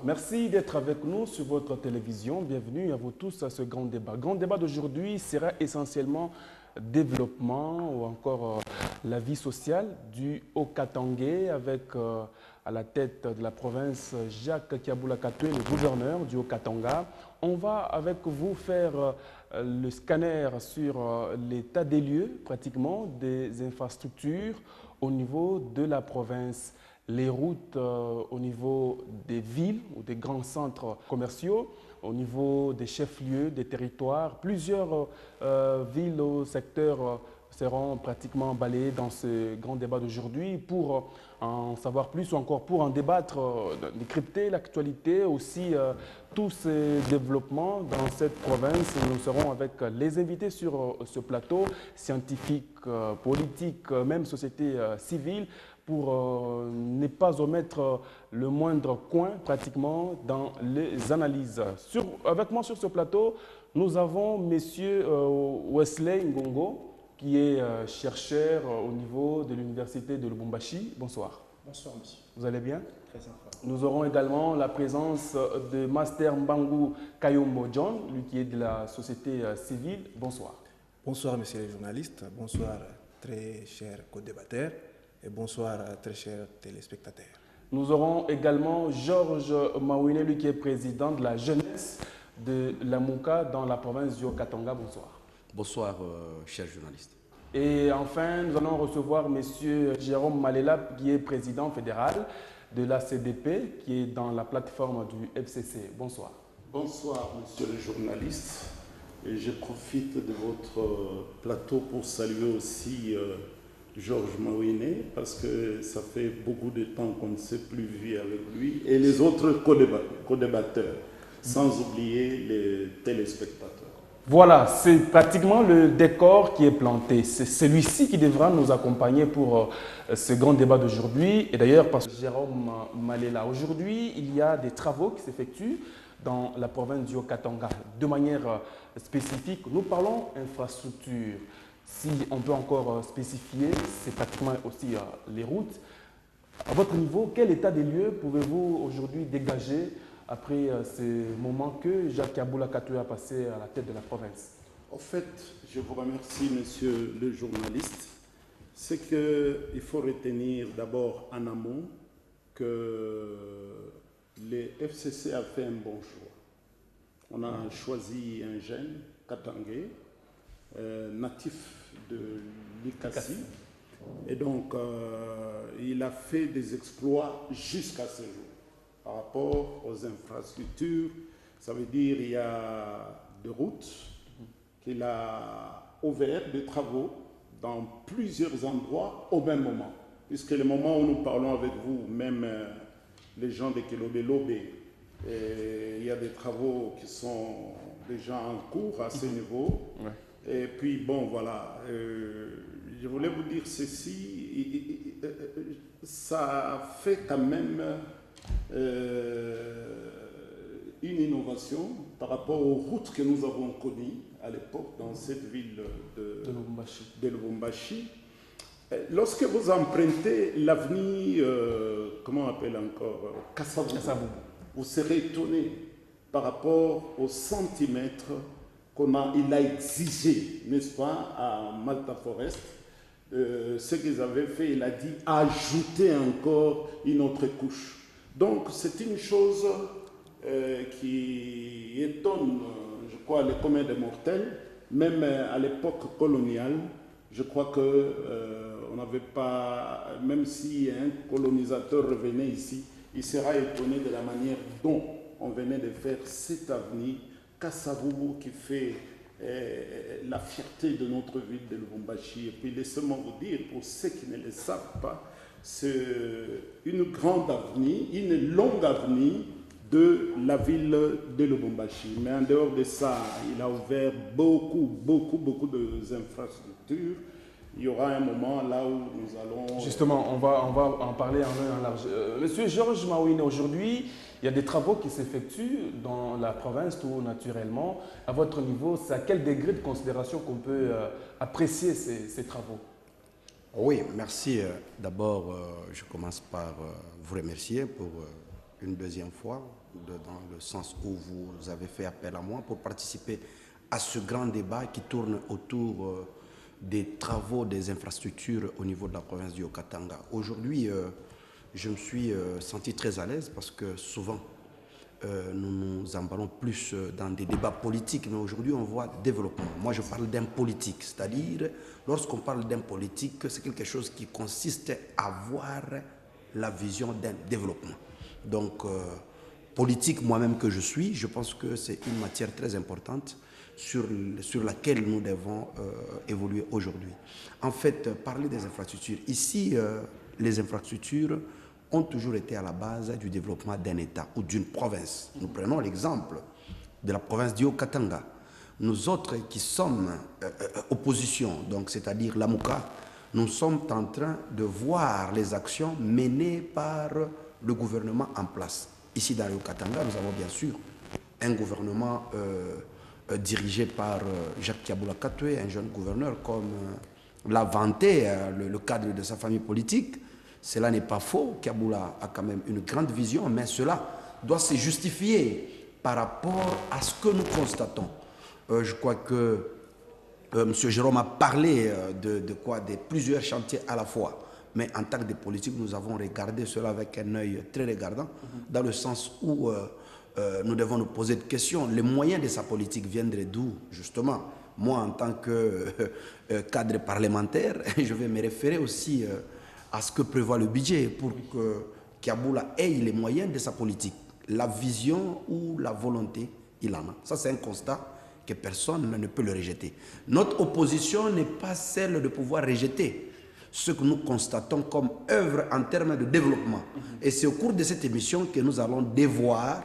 Merci d'être avec nous sur votre télévision. Bienvenue à vous tous à ce grand débat. Le grand débat d'aujourd'hui sera essentiellement développement ou encore la vie sociale du Haut-Katangé avec à la tête de la province Jacques Kiaboula Katoué, le gouverneur du Haut-Katanga. On va avec vous faire le scanner sur l'état des lieux pratiquement des infrastructures au niveau de la province. Les routes au niveau des villes ou des grands centres commerciaux, au niveau des chefs-lieux, des territoires. Plusieurs villes au secteur seront pratiquement balayées dans ce grand débat d'aujourd'hui. Pour en savoir plus ou encore pour en débattre, décrypter l'actualité, aussi tous ces développements dans cette province. Nous serons avec les invités sur ce plateau, scientifiques, politiques, même société civile, pour ne pas omettre le moindre coin pratiquement dans les analyses. Avec moi sur ce plateau, nous avons M. Wesley Ngongo, qui est chercheur au niveau de l'Université de Lubumbashi. Bonsoir. Bonsoir, monsieur. Vous allez bien? Très sympa. Nous aurons également la présence de Master Mbangu Kayombo John, lui qui est de la société civile. Bonsoir. Bonsoir, messieurs les journalistes. Bonsoir, très chers co-débatteurs. Et bonsoir, très chers téléspectateurs. Nous aurons également Georges Mawine, lui qui est président de la jeunesse de la Mouka dans la province du Haut-Katanga. Bonsoir. Bonsoir, chers journalistes. Et enfin, nous allons recevoir M. Jérôme Malela, qui est président fédéral de la CDP, qui est dans la plateforme du FCC. Bonsoir. Bonsoir, monsieur le journaliste. Et je profite de votre plateau pour saluer aussi Georges Mawine, parce que ça fait beaucoup de temps qu'on ne s'est plus vu avec lui, et les autres co-débatteurs, sans oublier les téléspectateurs. Voilà, c'est pratiquement le décor qui est planté. C'est celui-ci qui devra nous accompagner pour ce grand débat d'aujourd'hui. Et d'ailleurs, parce que Jérôme Malela, aujourd'hui, il y a des travaux qui s'effectuent dans la province du Haut-Katanga. De manière spécifique, nous parlons infrastructure. Si on peut encore spécifier, c'est pratiquement aussi les routes. À votre niveau, quel état des lieux pouvez-vous aujourd'hui dégager après ces moments que Jacques Kiaboula Katoué a passé à la tête de la province? En fait, je vous remercie, monsieur le journaliste. C'est qu'il faut retenir d'abord en amont que les FCC a fait un bon choix. On a choisi un jeune, Katangé, natif de l'Ikassi. Et donc, il a fait des exploits jusqu'à ce jour. Par rapport aux infrastructures, ça veut dire qu'il y a des routes qu'il a ouvert des travaux dans plusieurs endroits au même moment. Puisque le moment où nous parlons avec vous, même les gens de Kelobé-Lobé, il y a des travaux qui sont déjà en cours à ce niveau. Ouais. Et puis, bon, voilà, je voulais vous dire ceci, ça fait quand même une innovation par rapport aux routes que nous avons connues à l'époque dans cette ville de Lubumbashi. Lorsque vous empruntez l'avenue, comment on appelle encore, Kassabou, vous serez étonné par rapport aux centimètres il a exigé, n'est-ce pas, à Malta Forest. Ce qu'ils avaient fait, il a dit ajouter encore une autre couche. Donc c'est une chose qui étonne, je crois, les communs des mortels. Même à l'époque coloniale, je crois que on n'avait pas, même si un colonisateur revenait ici, il sera étonné de la manière dont on venait de faire cette avenue Kassavoubou qui fait la fierté de notre ville de Lubumbashi. Et puis laissez-moi vous dire, pour ceux qui ne le savent pas, c'est une grande avenue, une longue avenue de la ville de Lubumbashi. Mais en dehors de ça, il a ouvert beaucoup d'infrastructures. Il y aura un moment là où nous allons... Justement, on va en parler en long et en large. Monsieur Georges Mawine, aujourd'hui, il y a des travaux qui s'effectuent dans la province tout naturellement. À votre niveau, c'est à quel degré de considération qu'on peut apprécier ces travaux? Oui, merci. D'abord, je commence par vous remercier pour une deuxième fois dans le sens où vous avez fait appel à moi pour participer à ce grand débat qui tourne autour des travaux des infrastructures au niveau de la province du Haut-Katanga. Aujourd'hui, je me suis senti très à l'aise parce que souvent, nous nous emballons plus dans des débats politiques, mais aujourd'hui on voit développement. Moi je parle d'un politique, c'est-à-dire lorsqu'on parle d'un politique, c'est quelque chose qui consiste à voir la vision d'un développement. Donc politique moi-même que je suis, je pense que c'est une matière très importante sur laquelle nous devons évoluer aujourd'hui. En fait, parler des infrastructures. Ici, les infrastructures ont toujours été à la base du développement d'un État ou d'une province. Nous prenons l'exemple de la province du Haut-Katanga. Nous autres qui sommes opposition, donc c'est-à-dire l'Amouka, nous sommes en train de voir les actions menées par le gouvernement en place. Ici dans le Haut-Katanga, nous avons bien sûr un gouvernement dirigé par Jacques Kiaboula Katoué, un jeune gouverneur comme l'a vanté le cadre de sa famille politique. Cela n'est pas faux, Kiaboula a quand même une grande vision, mais cela doit se justifier par rapport à ce que nous constatons. Je crois que M. Jérôme a parlé de plusieurs chantiers à la fois, mais en tant que politique, nous avons regardé cela avec un œil très regardant, dans le sens où nous devons nous poser des questions. Les moyens de sa politique viendraient d'où, justement? Moi, en tant que cadre parlementaire, je vais me référer aussi à ce que prévoit le budget pour que Kiaboula ait les moyens de sa politique. La vision ou la volonté, il en a. Ça, c'est un constat que personne ne peut le rejeter. Notre opposition n'est pas celle de pouvoir rejeter ce que nous constatons comme œuvre en termes de développement. Et c'est au cours de cette émission que nous allons devoir,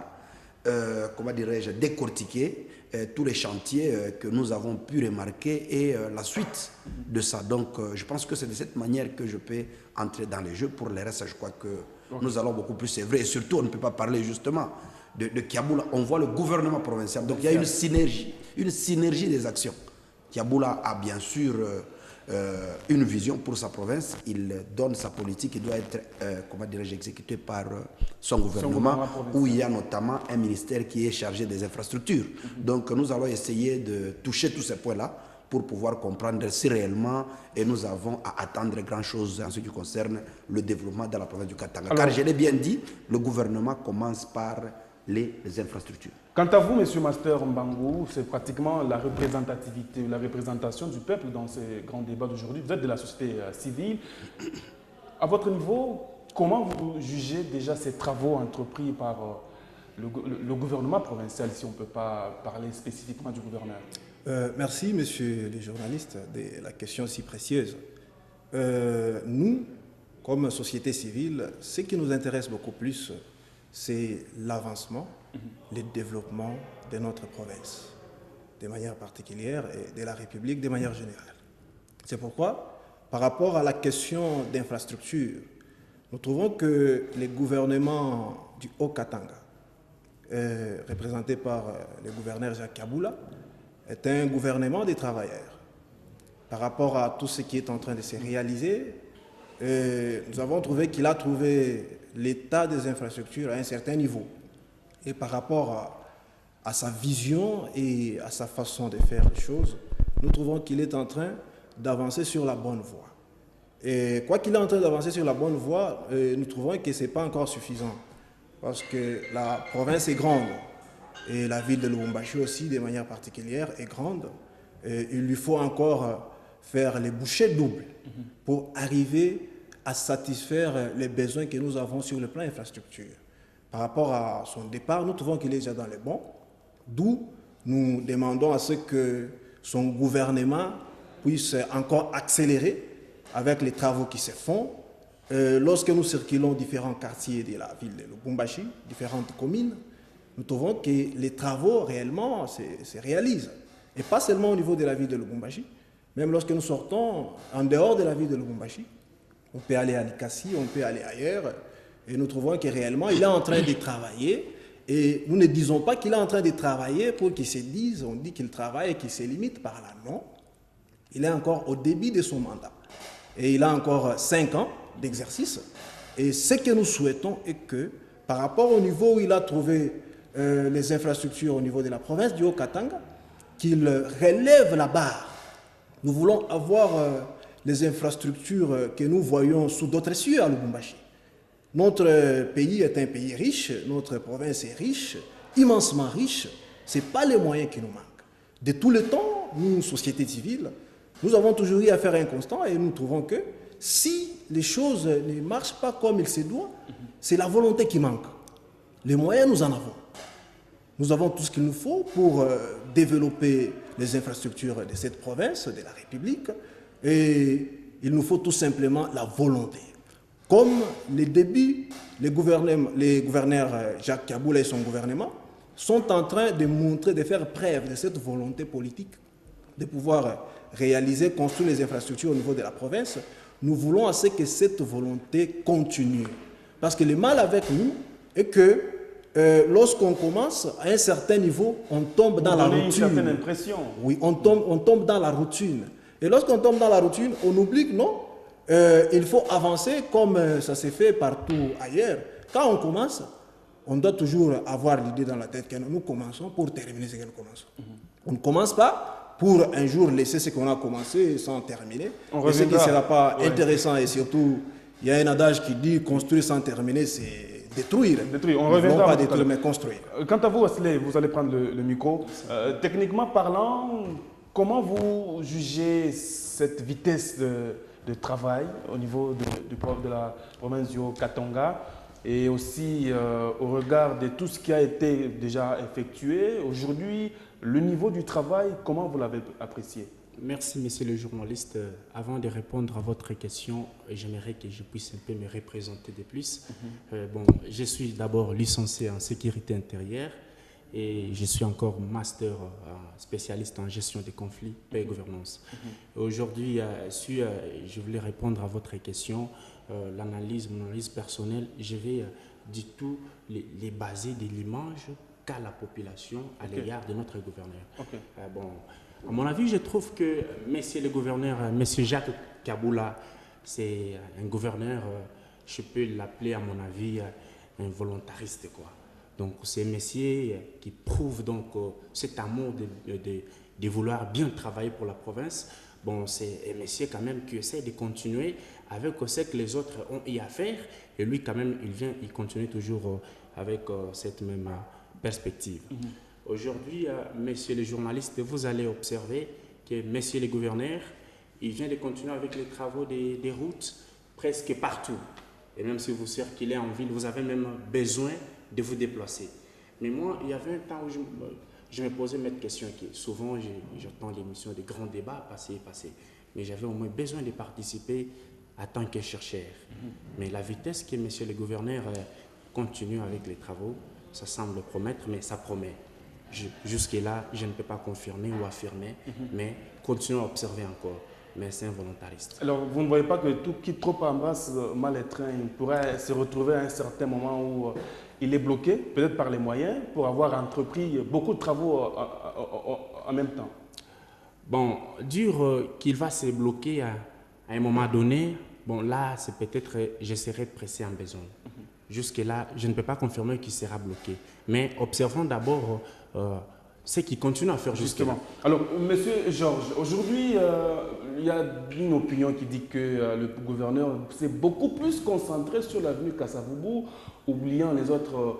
comment dirais-je, décortiquer tous les chantiers que nous avons pu remarquer et la suite de ça. Donc, je pense que c'est de cette manière que je peux entrer dans les jeux. Pour le reste, je crois que nous allons beaucoup plus, c'est vrai. Et surtout, on ne peut pas parler justement de Kiaboula. On voit le gouvernement provincial. Donc, il y a une synergie des actions. Kiaboula a bien sûr une vision pour sa province. Il donne sa politique qui doit être, comment dirais-je, exécutée par son gouvernement, où il y a notamment un ministère qui est chargé des infrastructures. Donc, nous allons essayer de toucher tous ces points-là pour pouvoir comprendre si réellement et nous avons à attendre grand-chose en ce qui concerne le développement de la province du Katanga. Car je l'ai bien dit, le gouvernement commence par les infrastructures. Quant à vous, M. Master Mbangou, c'est pratiquement la représentativité, la représentation du peuple dans ces grands débats d'aujourd'hui. Vous êtes de la société civile. À votre niveau, comment vous jugez déjà ces travaux entrepris par le gouvernement provincial, si on ne peut pas parler spécifiquement du gouverneur? Merci, monsieur le journaliste, de la question si précieuse. Nous, comme société civile, ce qui nous intéresse beaucoup plus, c'est l'avancement, le développement de notre province, de manière particulière, et de la République de manière générale. C'est pourquoi, par rapport à la question d'infrastructure, nous trouvons que le gouvernement du Haut-Katanga, représenté par le gouverneur Jacques Kiaboula, est un gouvernement des travailleurs. Par rapport à tout ce qui est en train de se réaliser, nous avons trouvé qu'il a trouvé l'état des infrastructures à un certain niveau. Et par rapport à sa vision et à sa façon de faire les choses, nous trouvons qu'il est en train d'avancer sur la bonne voie. Et quoi qu'il est en train d'avancer sur la bonne voie, nous trouvons que ce n'est pas encore suffisant. Parce que la province est grande. Et la ville de Lubumbashi aussi, de manière particulière, est grande. Et il lui faut encore faire les bouchées doubles pour arriver à satisfaire les besoins que nous avons sur le plan infrastructure. Par rapport à son départ, nous trouvons qu'il est déjà dans les bons, d'où nous demandons à ce que son gouvernement puisse encore accélérer avec les travaux qui se font. Lorsque nous circulons différents quartiers de la ville de Lubumbashi, différentes communes, nous trouvons que les travaux réellement se réalisent. Et pas seulement au niveau de la ville de Lubumbashi, même lorsque nous sortons en dehors de la ville de Lubumbashi, on peut aller à Likasi, on peut aller ailleurs, et nous trouvons que réellement il est en train de travailler, et nous ne disons pas qu'il est en train de travailler pour qu'il se dise, on dit qu'il travaille et qu'il se limite par là, non. Il est encore au début de son mandat, et il a encore 5 ans d'exercice, et ce que nous souhaitons est que par rapport au niveau où il a trouvé les infrastructures au niveau de la province du Haut-Katanga, qu'il relève la barre. Nous voulons avoir les infrastructures que nous voyons sous d'autres cieux à Lubumbashi. Notre pays est un pays riche, notre province est riche, immensement riche. Ce n'est pas les moyens qui nous manquent. De tout le temps, nous, société civile, nous avons toujours eu à faire un constat et nous trouvons que si les choses ne marchent pas comme il se doit, c'est la volonté qui manque. Les moyens, nous en avons. Nous avons tout ce qu'il nous faut pour développer les infrastructures de cette province, de la République, et il nous faut tout simplement la volonté. Comme les débuts, les gouverneurs Jacques Kaboula et son gouvernement sont en train de montrer, de faire preuve de cette volonté politique, de pouvoir réaliser, construire les infrastructures au niveau de la province. Nous voulons à ce que cette volonté continue. Parce que le mal avec nous est que lorsqu'on commence, à un certain niveau, on tombe dans la routine. Une certaine impression. Oui, on tombe dans la routine. Et lorsqu'on tombe dans la routine, on oublie que non, il faut avancer comme ça s'est fait partout ailleurs. Quand on commence, on doit toujours avoir l'idée dans la tête que nous commençons pour terminer ce que nous commençons. On ne commence pas pour un jour laisser ce qu'on a commencé sans terminer. Et ce qui ne sera pas intéressant, et surtout, il y a un adage qui dit construire sans terminer, c'est détruire. On ne reviendra pas détruire, mais construire. Quant à vous, Wesley, vous allez prendre le micro. Techniquement parlant, comment vous jugez cette vitesse de travail au niveau de la province du Haut-Katanga et aussi au regard de tout ce qui a été déjà effectué aujourd'hui, le niveau du travail, comment vous l'avez apprécié? Merci, monsieur le journaliste. Avant de répondre à votre question, j'aimerais que je puisse un peu me représenter de plus. Je suis d'abord licencié en sécurité intérieure et je suis encore master spécialiste en gestion des conflits, paix et gouvernance. Aujourd'hui, je voulais répondre à votre question. Mon analyse personnelle, je vais du tout les baser de l'image qu'a la population à l'égard de notre gouverneur. À mon avis, je trouve que monsieur le gouverneur, monsieur Jacques Kaboula, c'est un gouverneur, je peux l'appeler à mon avis un volontariste, quoi. Donc c'est un monsieur qui prouve donc cet amour de vouloir bien travailler pour la province. Bon, c'est un monsieur quand même qui essaie de continuer avec ce que les autres ont eu à faire. Et lui quand même, il continue toujours avec cette même perspective. Aujourd'hui, messieurs les journalistes, vous allez observer que messieurs les gouverneurs, il vient de continuer avec les travaux des routes presque partout. Et même si vous circulez en ville, vous avez même besoin de vous déplacer. Mais moi, il y avait un temps où je me posais cette question qui souvent, j'entends l'émission de grands débats passer. Mais j'avais au moins besoin de participer en tant que chercheur. Mais la vitesse que messieurs les gouverneurs continuent avec les travaux, ça semble promettre, mais ça promet. Jusque-là, je ne peux pas confirmer ou affirmer, mais continuons à observer encore. Mais c'est un volontariste. Alors, vous ne voyez pas que tout qui trop embrasse mal étreint, il pourrait se retrouver à un certain moment où il est bloqué, peut-être par les moyens, pour avoir entrepris beaucoup de travaux en même temps? Bon, dire qu'il va se bloquer à un moment donné, bon là, c'est peut-être, je serai pressé en besoin. Jusque-là, je ne peux pas confirmer qu'il sera bloqué. Mais observons d'abord ce qu'il continue à faire justement. Alors, monsieur Georges, aujourd'hui, il y a une opinion qui dit que le gouverneur s'est beaucoup plus concentré sur l'avenue Kasavubu, oubliant les autres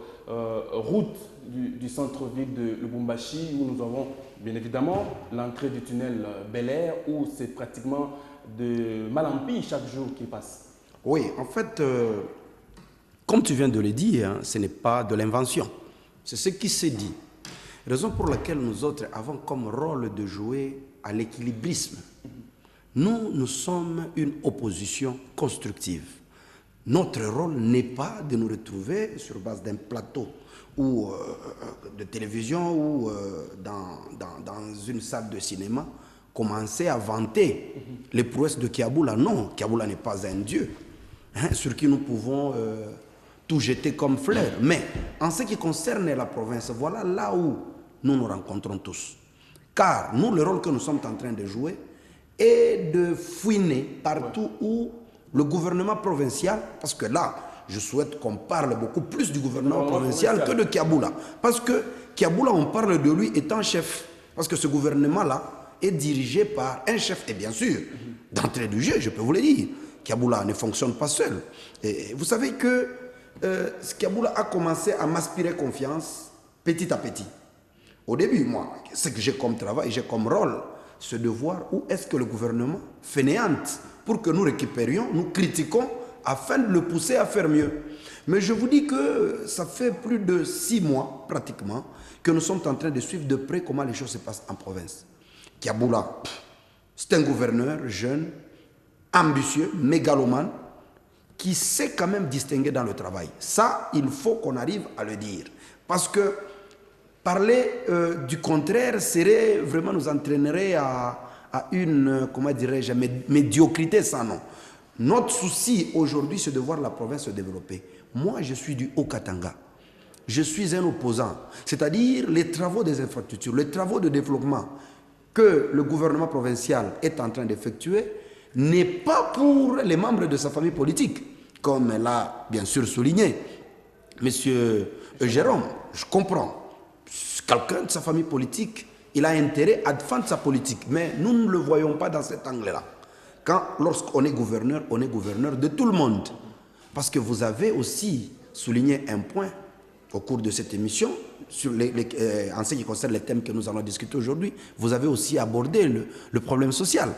routes du centre-ville de Lubumbashi, où nous avons bien évidemment l'entrée du tunnel Bel Air, où c'est pratiquement de mal en pis chaque jour qui passe. Oui, en fait, comme tu viens de le dire, hein, ce n'est pas de l'invention. C'est ce qui s'est dit. Raison pour laquelle nous autres avons comme rôle de jouer à l'équilibrisme. Nous sommes une opposition constructive. Notre rôle n'est pas de nous retrouver sur base d'un plateau ou de télévision ou dans une salle de cinéma, commencer à vanter les prouesses de Kaboula. Non, Kaboula n'est pas un dieu sur qui nous pouvons tout jeter comme fleurs. Mais en ce qui concerne la province, voilà là où nous nous rencontrons tous. Car nous, le rôle que nous sommes en train de jouer est de fouiner partout où le gouvernement provincial, parce que là, je souhaite qu'on parle beaucoup plus du gouvernement provincial que de Kiaboula. Parce que Kiaboula, on parle de lui étant chef. Parce que ce gouvernement-là est dirigé par un chef. Et bien sûr, d'entrée du jeu, je peux vous le dire, Kiaboula ne fonctionne pas seul. Et vous savez que Kiaboula a commencé à m'aspirer confiance petit à petit. Au début, moi, ce que j'ai comme travail, j'ai comme rôle, c'est de voir où est-ce que le gouvernement fainéante pour que nous récupérions, nous critiquons afin de le pousser à faire mieux. Mais je vous dis que ça fait plus de 6 mois, pratiquement, que nous sommes en train de suivre de près comment les choses se passent en province. Kiaboula, c'est un gouverneur jeune, ambitieux, mégalomane, qui sait quand même distinguer dans le travail. Ça, il faut qu'on arrive à le dire. Parce que parler du contraire serait vraiment nous entraînerait à une, comment dirais-je, médiocrité sans nom. Notre souci aujourd'hui, c'est de voir la province se développer. Moi, je suis du Haut-Katanga. Je suis un opposant. C'est-à-dire les travaux des infrastructures, les travaux de développement que le gouvernement provincial est en train d'effectuer n'est pas pour les membres de sa famille politique, comme l'a bien sûr souligné Monsieur Jérôme. Je comprends. Quelqu'un de sa famille politique, il a intérêt à défendre sa politique. Mais nous ne le voyons pas dans cet angle-là. Lorsqu'on est gouverneur de tout le monde. Parce que vous avez aussi souligné un point au cours de cette émission, en ce qui concerne les thèmes que nous allons discuter aujourd'hui. Vous avez aussi abordé le problème social.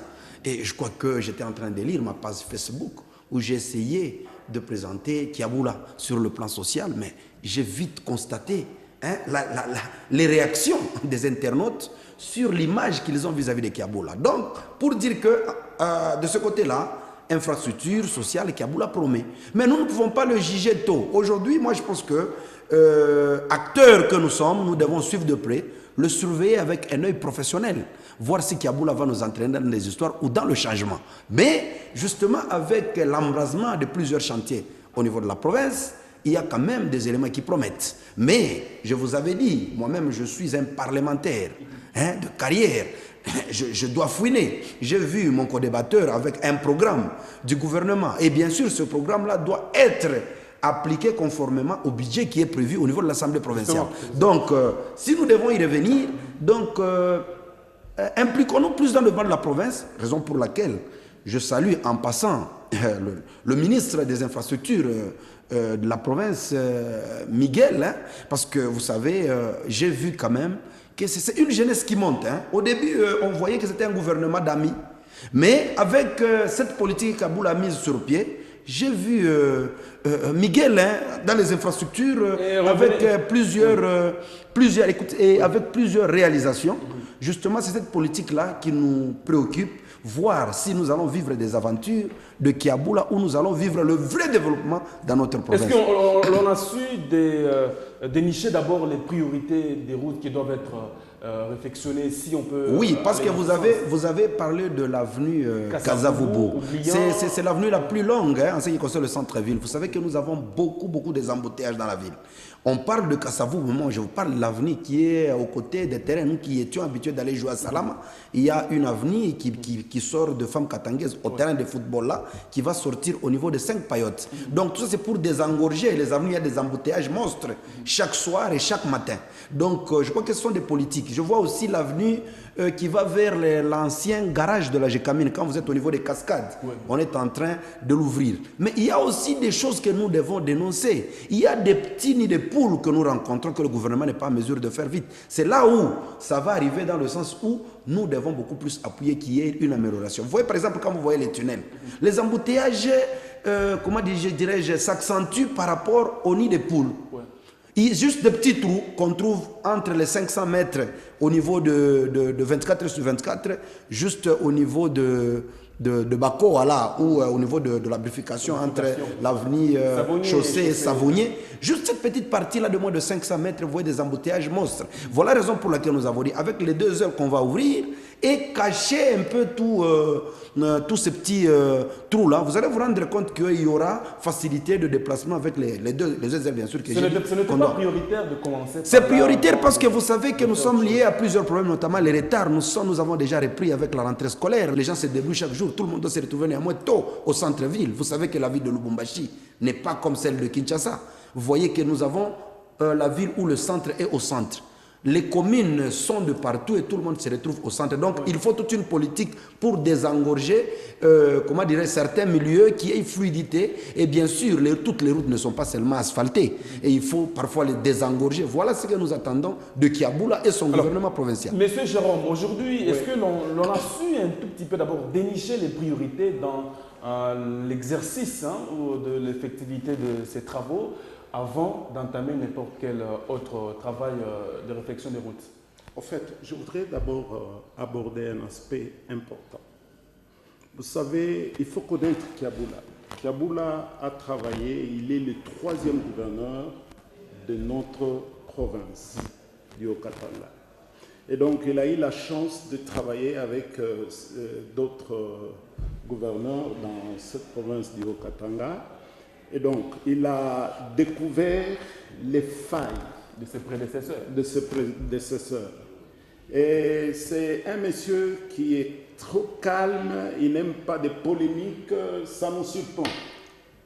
Et je crois que j'étais en train de lire ma page Facebook où j'ai essayé de présenter Kiaboula sur le plan social, mais j'ai vite constaté les réactions des internautes sur l'image qu'ils ont vis-à-vis de Kiaboula. Donc, pour dire que de ce côté-là, infrastructure sociale, Kiaboula promet. Mais nous ne pouvons pas le juger tôt. Aujourd'hui, moi, je pense que acteurs que nous sommes, nous devons suivre de près, le surveiller avec un œil professionnel, voir si Kiaboula va nous entraîner dans des histoires ou dans le changement. Mais justement, avec l'embrasement de plusieurs chantiers au niveau de la province, il y a quand même des éléments qui promettent. Mais, je vous avais dit, moi-même, je suis un parlementaire de carrière. Je dois fouiner. J'ai vu mon co-débatteur avec un programme du gouvernement. Et bien sûr, ce programme-là doit être appliqué conformément au budget qui est prévu au niveau de l'Assemblée provinciale. Donc, si nous devons y revenir, donc, impliquons-nous plus dans le banc de la province, raison pour laquelle je salue en passant le ministre des Infrastructures de la province, Miguel, parce que vous savez, j'ai vu quand même que c'est une jeunesse qui monte. Au début, on voyait que c'était un gouvernement d'amis, mais avec cette politique qu'Aboula a mise sur pied, j'ai vu Miguel dans les infrastructures avec plusieurs réalisations. Justement, c'est cette politique-là qui nous préoccupe, voir si nous allons vivre des aventures de Kiaboula ou nous allons vivre le vrai développement dans notre province. Est-ce qu'on a su dénicher d'abord les priorités des routes qui doivent être réflexionnées, si on peut... Oui, parce que vous avez parlé de l'avenue Kasavubu. C'est l'avenue la plus longue en ce qui concerne le centre-ville. Vous savez que nous avons beaucoup des embouteillages dans la ville. On parle de Kasavubu, moi je vous parle de l'avenue qui est aux côtés des terrains, nous qui étions habitués d'aller jouer à Salama. Il y a une avenue qui sort de femmes katangaises au terrain de football là, qui va sortir au niveau de 5 paillotes. Donc tout ça c'est pour désengorger les avenues, il y a des embouteillages monstres chaque soir et chaque matin. Donc je crois que ce sont des politiques. Je vois aussi l'avenue qui va vers l'ancien garage de la Gécamine. Quand vous êtes au niveau des cascades, on est en train de l'ouvrir. Mais il y a aussi des choses que nous devons dénoncer. Il y a des petits nids de poules que nous rencontrons que le gouvernement n'est pas en mesure de faire vite. C'est là où ça va arriver dans le sens où nous devons beaucoup plus appuyer qu'il y ait une amélioration. Vous voyez par exemple quand vous voyez les tunnels, les embouteillages, dirais-je, s'accentuent par rapport aux nids de poules. Il y a juste des petits trous qu'on trouve entre les 500 mètres au niveau de 24 sur 24, juste au niveau de Bako, voilà, ou au niveau de la bifurcation entre l'avenue Chaussée et Savonnier. Juste cette petite partie-là de moins de 500 mètres, vous voyez des embouteillages monstres. Voilà la raison pour laquelle nous avons dit, avec les 2 heures qu'on va ouvrir, et cacher un peu tous ces petits trous-là, vous allez vous rendre compte qu'il y aura facilité de déplacement avec les deux ailes, bien sûr. Ce n'était pas prioritaire de commencer. C'est prioritaire parce que vous savez que nous sommes liés à plusieurs problèmes, notamment les retards. Nous avons déjà repris avec la rentrée scolaire. Les gens se débrouillent chaque jour. Tout le monde doit se retrouver néanmoins tôt au centre-ville. Vous savez que la ville de Lubumbashi n'est pas comme celle de Kinshasa. Vous voyez que nous avons la ville où le centre est au centre. Les communes sont de partout et tout le monde se retrouve au centre. Donc, il faut toute une politique pour désengorger, certains milieux qui aient fluidité. Et bien sûr, toutes les routes ne sont pas seulement asphaltées. Et il faut parfois les désengorger. Voilà ce que nous attendons de Kiaboula et son gouvernement provincial. Monsieur Jérôme, aujourd'hui, est-ce que l'on a su un tout petit peu d'abord dénicher les priorités dans l'exercice de l'effectivité de ces travaux avant d'entamer n'importe quel autre travail de réflexion des routes? En fait, je voudrais d'abord aborder un aspect important. Vous savez, il faut connaître Kiaboula. Kiaboula a travaillé, il est le 3e gouverneur de notre province, du Haut-Katanga. Et donc, il a eu la chance de travailler avec d'autres gouverneurs dans cette province du Haut-Katanga. Et donc, il a découvert les failles de ses prédécesseurs. Et c'est un monsieur qui est trop calme, il n'aime pas de polémiques, ça nous surprend.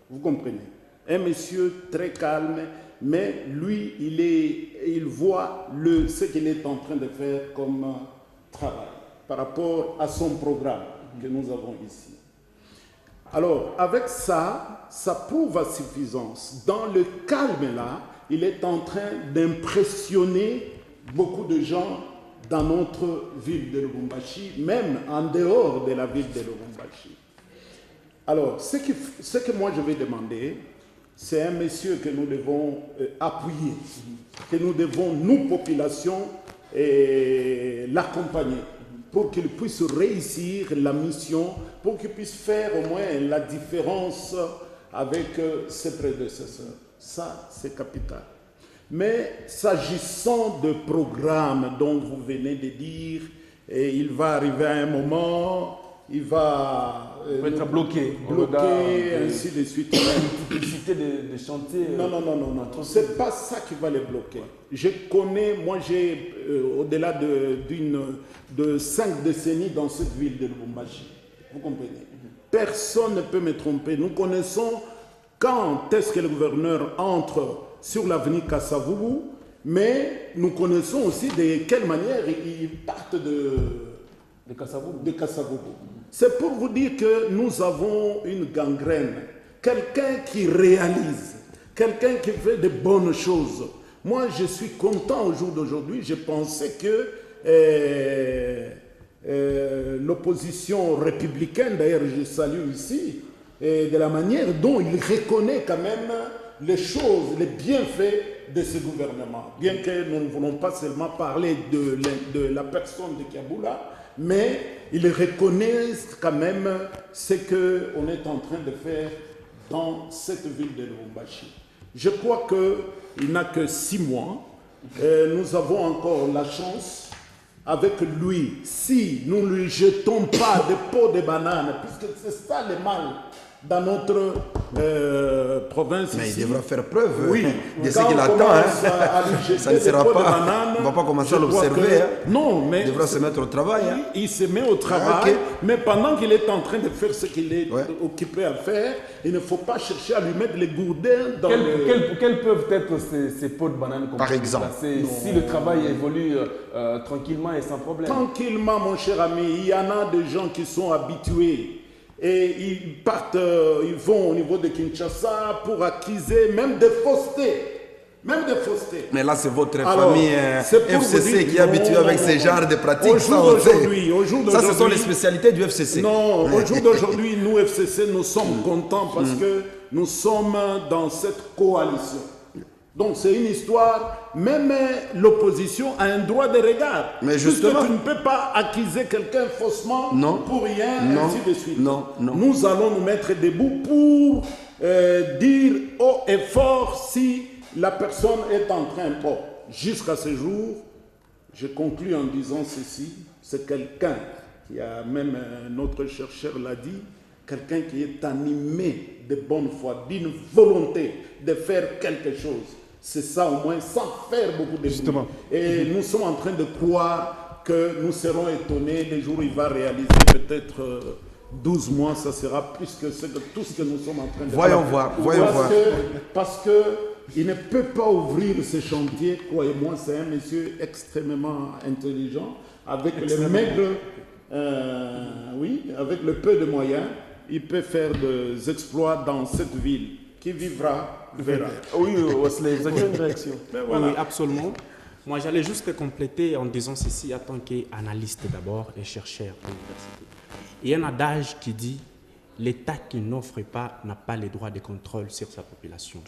Vous comprenez? Un monsieur très calme, mais lui, il voit ce qu'il est en train de faire comme travail par rapport à son programme que nous avons ici. Alors, avec ça, ça prouve à suffisance. Dans le calme là, il est en train d'impressionner beaucoup de gens dans notre ville de Lubumbashi, même en dehors de la ville de Lubumbashi. Alors, ce que moi je vais demander, c'est un monsieur que nous devons appuyer, que nous devons, nous, population, l'accompagner pour qu'il puisse réussir la mission, pour qu'il puisse faire au moins la différence avec ses prédécesseurs. Ça, c'est capital. Mais s'agissant de programmes dont vous venez de dire, il va arriver à un moment, il va être bloqué, ainsi de suite. La multiplicité des chantiers. Non. C'est pas ça qui va les bloquer. Je connais, moi j'ai au-delà de 5 décennies dans cette ville de Lubumbashi. Vous comprenez? Personne ne peut me tromper. Nous connaissons quand est-ce que le gouverneur entre sur l'avenue Kasavubu, mais nous connaissons aussi de quelle manière ils partent de Kasavubu. C'est pour vous dire que nous avons une gangrène, quelqu'un qui réalise, quelqu'un qui fait de bonnes choses. Moi, je suis content au jour d'aujourd'hui. Je pensais que l'opposition républicaine, d'ailleurs je salue ici, de la manière dont il reconnaît quand même les choses, les bienfaits de ce gouvernement. Bien que nous ne voulons pas seulement parler de la personne de Kiaboula, mais ils reconnaissent quand même ce qu'on est en train de faire dans cette ville de Lubumbashi. Je crois qu'il n'a que 6 mois. Nous avons encore la chance avec lui, si nous ne lui jetons pas des pots de bananes, puisque c'est ça le mal dans notre province. Mais ici. il devra faire preuve de ce qu'il attend. Ça ne sera pas. Bananes, on ne va pas commencer à l'observer. Non, mais il devra se mettre au travail. Il se met au travail, mais pendant qu'il est en train de faire ce qu'il est occupé à faire, il ne faut pas chercher à lui mettre les gourdins dans Quels peuvent être ces pots de bananes par exemple si le travail évolue tranquillement et sans problème? Tranquillement, mon cher ami, il y en a des gens qui sont habitués. Et ils partent, ils vont au niveau de Kinshasa pour acquiser même des faussetés. Mais là, c'est votre famille FCC qui est habituée avec ce genre de pratiques. Ça, ce sont les spécialités du FCC. Non, au jour d'aujourd'hui, nous, FCC, nous sommes contents parce que nous sommes dans cette coalition. Donc c'est une histoire, même l'opposition a un droit de regard. Mais justement, tu ne peux pas accuser quelqu'un faussement pour rien, ainsi de suite. Non. Nous allons nous mettre debout pour dire haut et fort si la personne est en train. Bon, jusqu'à ce jour, je conclus en disant ceci, c'est quelqu'un qui a, même notre chercheur l'a dit, quelqu'un qui est animé de bonne foi, d'une volonté de faire quelque chose. C'est ça au moins, sans faire beaucoup de bruit. Et nous sommes en train de croire que nous serons étonnés les jours où il va réaliser peut-être 12 mois, ça sera plus que tout ce que nous sommes en train de faire. Voyons voir. Parce que il ne peut pas ouvrir ce chantier, croyez-moi, c'est un monsieur extrêmement intelligent, avec les maigres, avec le peu de moyens, il peut faire des exploits dans cette ville. Qui vivra, verra. Oui, Wesley, vous avez une réaction? Voilà. Oui, absolument. Moi, j'allais juste compléter en disant ceci en tant qu'analyste d'abord et chercheur à l'université. Il y a un adage qui dit « l'État qui n'offre pas n'a pas les droits de contrôle sur sa population ».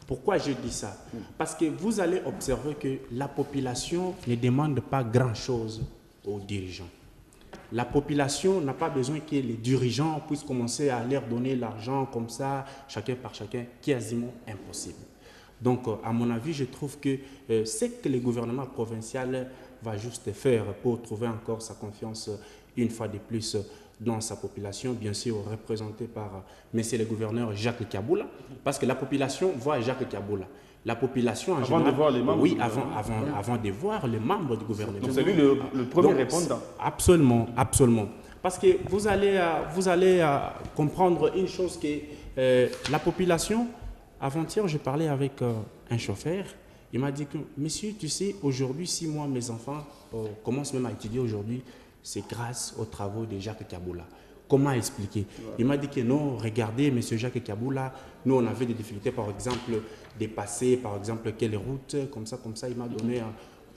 Pourquoi je dis ça? Parce que vous allez observer que la population ne demande pas grand-chose aux dirigeants. La population n'a pas besoin que les dirigeants puissent commencer à leur donner l'argent comme ça, chacun par chacun, quasiment impossible. Donc, à mon avis, je trouve que ce que le gouvernement provincial va juste faire pour trouver encore sa confiance une fois de plus dans sa population, bien sûr représentée par monsieur le gouverneur Jacques Kaboula, parce que la population voit Jacques Kaboula. La population en général, de voir les membres. Oui, avant de voir les membres du gouvernement. Donc c'est lui le premier répondant. Absolument, absolument. Parce que vous allez comprendre une chose que la population, avant-hier, je parlais avec un chauffeur, il m'a dit que, monsieur, tu sais, aujourd'hui, si moi, mes enfants commencent même à étudier aujourd'hui, c'est grâce aux travaux de Jacques Kaboula. Comment expliquer? Il m'a dit que non, regardez, M. Jacques Kaboula, nous on avait des difficultés, par exemple, de passer, par exemple, quelle route, comme ça, il m'a donné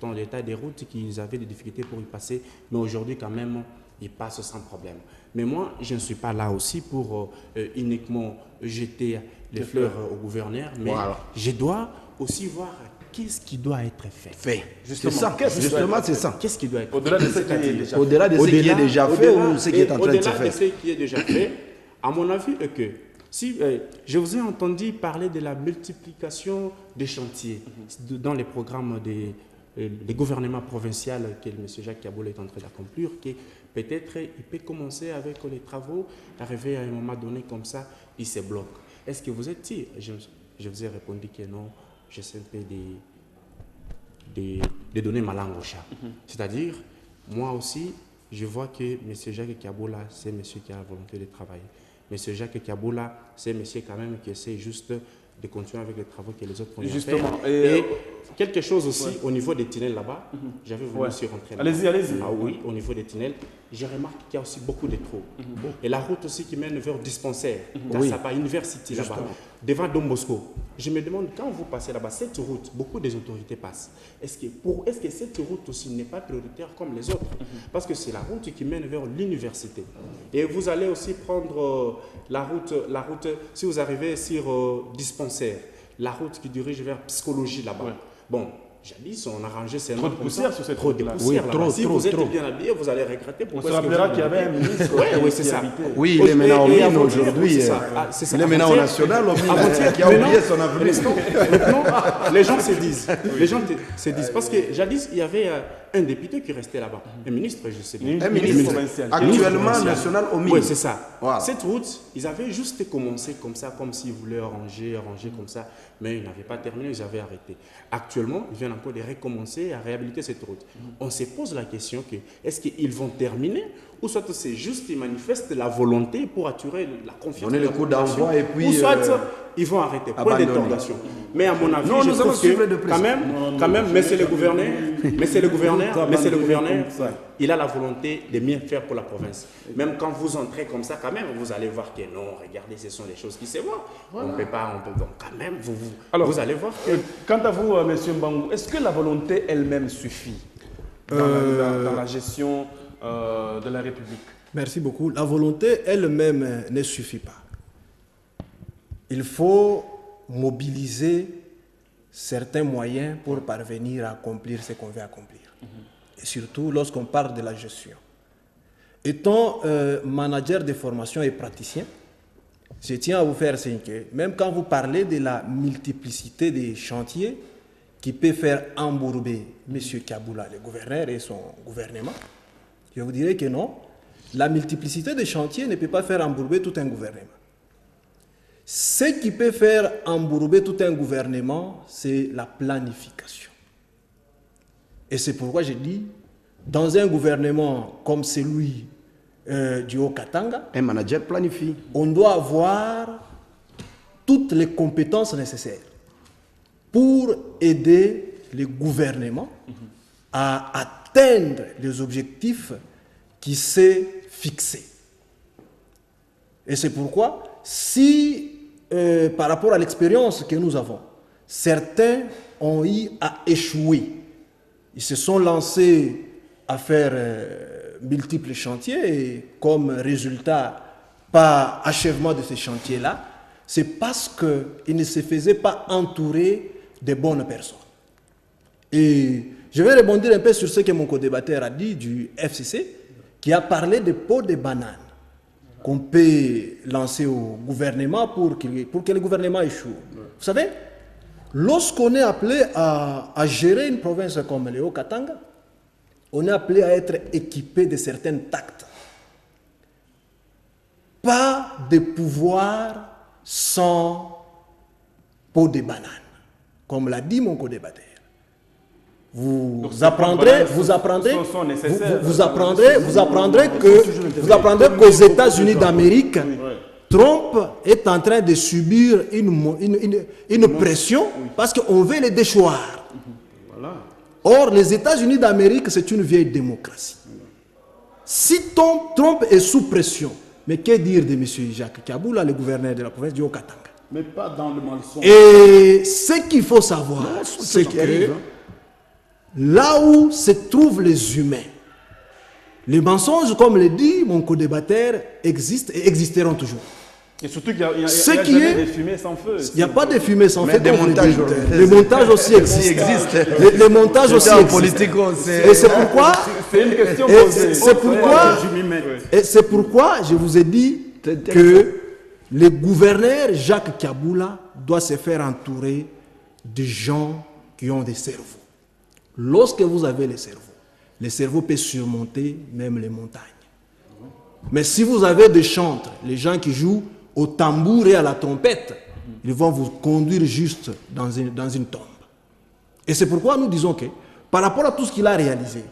dans l'état des routes qu'ils avaient des difficultés pour y passer, mais aujourd'hui quand même, ils passent sans problème. Mais moi, je ne suis pas là aussi pour uniquement jeter les fleurs au gouverneur, mais je dois aussi voir qu'est-ce qui doit être fait. Justement, c'est ça. Qu'est-ce qui doit être fait? Au-delà de ce qui est déjà fait. Au-delà de ce qui est déjà fait ou ce qui est en train de se faire. Au-delà de ce qui est déjà fait, à mon avis, que si je vous ai entendu parler de la multiplication des chantiers dans les programmes des gouvernements provinciaux que M. Jacques Kaboula est en train d'accomplir, que peut-être il peut commencer avec les travaux, arriver à un moment donné comme ça, il se bloque. Est-ce que vous êtes sûr? Je vous ai répondu que non. J'essaie un peu de donner ma langue au chat. C'est-à-dire, moi aussi, je vois que M. Jacques Kaboula, c'est un monsieur qui a la volonté de travailler. M. Jacques Kaboula, c'est un monsieur quand même qui essaie juste de continuer avec les travaux que les autres font. Justement. Et quelque chose aussi, au niveau des tunnels là-bas, j'avais voulu aussi rentrer là-bas. Allez-y. Ah oui, au niveau des tunnels, je remarque qu'il y a aussi beaucoup de trous. Et la route aussi qui mène vers le dispensaire, Sapa University là-bas, devant Don Bosco. Je me demande, quand vous passez là-bas, cette route, beaucoup des autorités passent. Est-ce que cette route aussi n'est pas prioritaire comme les autres? Parce que c'est la route qui mène vers l'université. Et vous allez aussi prendre la route, si vous arrivez sur dispensaire, la route qui dirige vers psychologie là-bas. Bon, jadis, on a rangé ces trop de poussière sur cette route. Oui, si vous êtes bien habillé, vous allez regretter. On se rappellera qu'il y avait un ministre oui, c'est ça. Oui, il est maintenant au mine aujourd'hui. Il est maintenant au national au mine, qui a oublié son avenir. Maintenant, les gens se disent. Parce que jadis, il y avait un député qui restait là-bas. Un ministre, je sais bien. Un ministre provincial. Actuellement national au mine. Oui, c'est ça. Voilà. Cette route, ils avaient juste commencé comme ça, comme s'ils voulaient arranger comme ça, mais ils n'avaient pas terminé, ils avaient arrêté. Actuellement, ils viennent encore de recommencer à réhabiliter cette route. On se pose la question que est-ce qu'ils vont terminer ou soit c'est juste qu'ils manifestent la volonté pour attirer la confiance de la population, et puis, ou soit ils vont arrêter. Point d'interrogation. Mais à mon avis, je trouve que quand même, monsieur le gouverneur, il a la volonté de bien faire pour la province. Même quand vous entrez comme ça, quand même, vous allez voir que non, regardez, ce sont des choses qui se voient. Voilà. On peut pas, donc quand même, vous allez voir que... Quant à vous, monsieur Mbangou, est-ce que la volonté elle-même suffit dans la gestion de la République? Merci beaucoup. La volonté elle-même ne suffit pas. Il faut mobiliser certains moyens pour parvenir à accomplir ce qu'on veut accomplir. Et surtout lorsqu'on parle de la gestion. Étant manager de formation et praticien, je tiens à vous faire signe que même quand vous parlez de la multiplicité des chantiers qui peut faire embourber M. Kaboula, le gouverneur et son gouvernement, Je vous dirais que non. La multiplicité des chantiers ne peut pas faire embourber tout un gouvernement. Ce qui peut faire embourber tout un gouvernement, c'est la planification. Et c'est pourquoi je dis, dans un gouvernement comme celui du Haut-Katanga, Un manager planifie. on doit avoir toutes les compétences nécessaires pour aider le gouvernement à atteindre les objectifs qui s'est fixés. Et c'est pourquoi, si par rapport à l'expérience que nous avons, certains ont eu à échouer, ils se sont lancés à faire multiples chantiers et comme résultat, pas achèvement de ces chantiers-là, c'est parce qu'ils ne se faisaient pas entourer de bonnes personnes. Et je vais rebondir un peu sur ce que mon co-débatteur a dit du FCC, qui a parlé de pots de bananes qu'on peut lancer au gouvernement pour que le gouvernement échoue. Vous savez, lorsqu'on est appelé à gérer une province comme le Haut-Katanga, on est appelé à être équipé de certains tacts. Pas de pouvoir sans pot de banane, comme l'a dit mon co-débatteur. Vous apprendrez qu'aux États-Unis d'Amérique, Trump est en train de subir une pression parce qu'on veut les déchoir. Or, les États-Unis d'Amérique, c'est une vieille démocratie. Si Trump est sous pression, mais que dire de M. Jacques Kaboula, le gouverneur de la province du Haut-Katanga? Mais pas dans le mensonge. Et ce qu'il faut savoir, c'est que là où se trouvent les humains, les mensonges, comme le dit mon co-débatteur, existent et existeront toujours. Et surtout qu'il n'y a jamais de fumée sans feu. Il n'y a pas de fumée sans feu. Des montages, les montages aussi existent. Les montages aussi existent. Et c'est pourquoi, c'est une question posée. C'est pourquoi je vous ai dit que le gouverneur Jacques Kaboula doit se faire entourer de gens qui ont des cerveaux. Lorsque vous avez les cerveaux peuvent surmonter même les montagnes. Mais si vous avez des chantres, les gens qui jouent au tambour et à la trompette, ils vont vous conduire juste dans une tombe. Et c'est pourquoi nous disons que par rapport à tout ce qu'il a réalisé,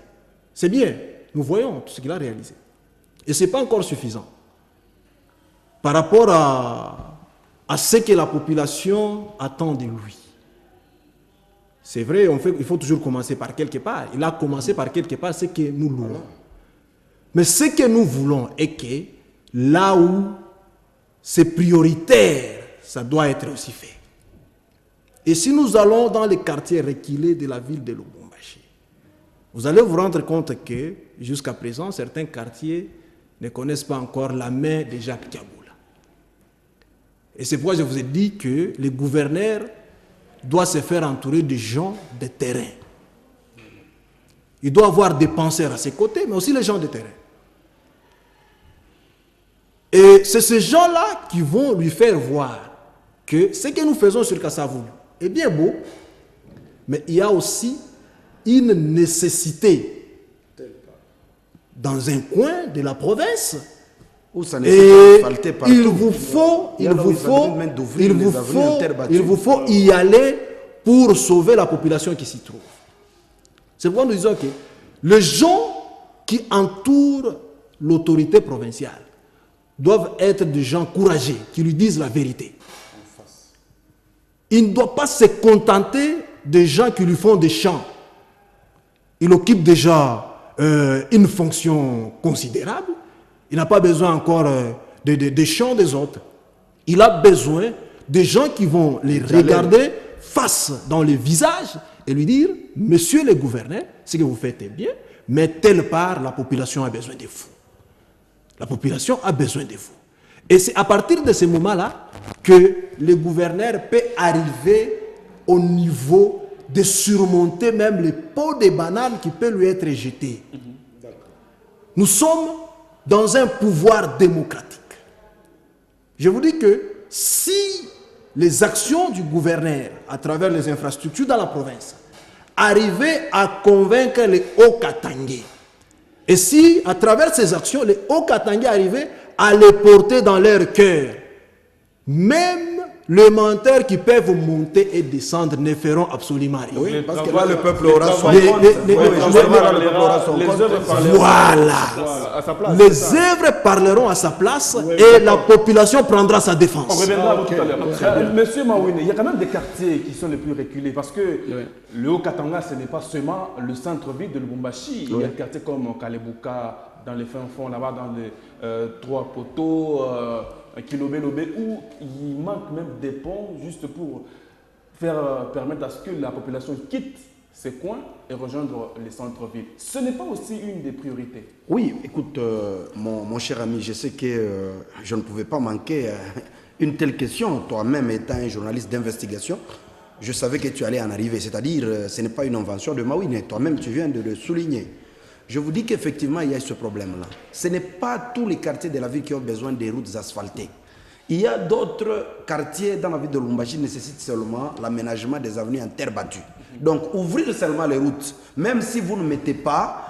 c'est bien, nous voyons tout ce qu'il a réalisé. Et ce n'est pas encore suffisant. Par rapport à ce que la population attend de lui. C'est vrai, il faut toujours commencer par quelque part. Il a commencé par quelque part ce que nous louons. Mais ce que nous voulons est que là où c'est prioritaire, ça doit être aussi fait. Et si nous allons dans les quartiers reculés de la ville de Lubumbashi, vous allez vous rendre compte que jusqu'à présent, certains quartiers ne connaissent pas encore la main de Jacques Kaboula. Et c'est pourquoi je vous ai dit que le gouverneur doit se faire entourer de gens de terrain. Il doit avoir des penseurs à ses côtés, mais aussi les gens de terrain. Et c'est ces gens-là qui vont lui faire voir que ce que nous faisons sur Kassavoul est bien beau, mais il y a aussi une nécessité dans un coin de la province. Et il vous faut y aller pour sauver la population qui s'y trouve. C'est pourquoi nous disons que les gens qui entourent l'autorité provinciale doivent être des gens courageux, qui lui disent la vérité. Il ne doit pas se contenter des gens qui lui font des chants. Il occupe déjà une fonction considérable. Il n'a pas besoin encore des chants des autres. Il a besoin des gens qui vont les regarder face dans le visage et lui dire, monsieur le gouverneur, ce que vous faites est bien, mais telle part, la population a besoin de vous. La population a besoin de vous. Et c'est à partir de ce moment-là que le gouverneur peut arriver au niveau de surmonter même les pots de bananes qui peuvent lui être jetés. Nous sommes dans un pouvoir démocratique. Je vous dis que si les actions du gouverneur à travers les infrastructures dans la province arrivaient à convaincre les Haut-Katangais Et si, à travers ces actions, les Hauts-Katangais arrivaient à les porter dans leur cœur, même les menteurs qui peuvent monter et descendre ne feront absolument rien. Oui, parce que là, le peuple aura son compte. Voilà. À sa place, Les œuvres parleront à sa place et la population prendra sa On défense. reviendra à vous tout à l'heure. Monsieur Mawine, il y a quand même des quartiers qui sont les plus reculés parce que le Haut-Katanga, ce n'est pas seulement le centre-ville de Lubumbashi. Il y a des quartiers comme Kalebuka, dans les fins fonds, là-bas, dans les Trois Poteaux, Kilobé-Lobé, où il manque même des ponts juste pour permettre à ce que la population quitte ces coins et rejoindre les centres-villes. Ce n'est pas aussi une des priorités. Oui, écoute, mon cher ami, je sais que je ne pouvais pas manquer une telle question. Toi-même étant un journaliste d'investigation, je savais que tu allais en arriver. C'est-à-dire, ce n'est pas une invention de Mawine. Toi-même, tu viens de le souligner. Je vous dis qu'effectivement, il y a ce problème-là. Ce n'est pas tous les quartiers de la ville qui ont besoin des routes asphaltées. Il y a d'autres quartiers dans la ville de Lubumbashi qui nécessitent seulement l'aménagement des avenues en terre battue. Donc, ouvrir seulement les routes, même si vous ne mettez pas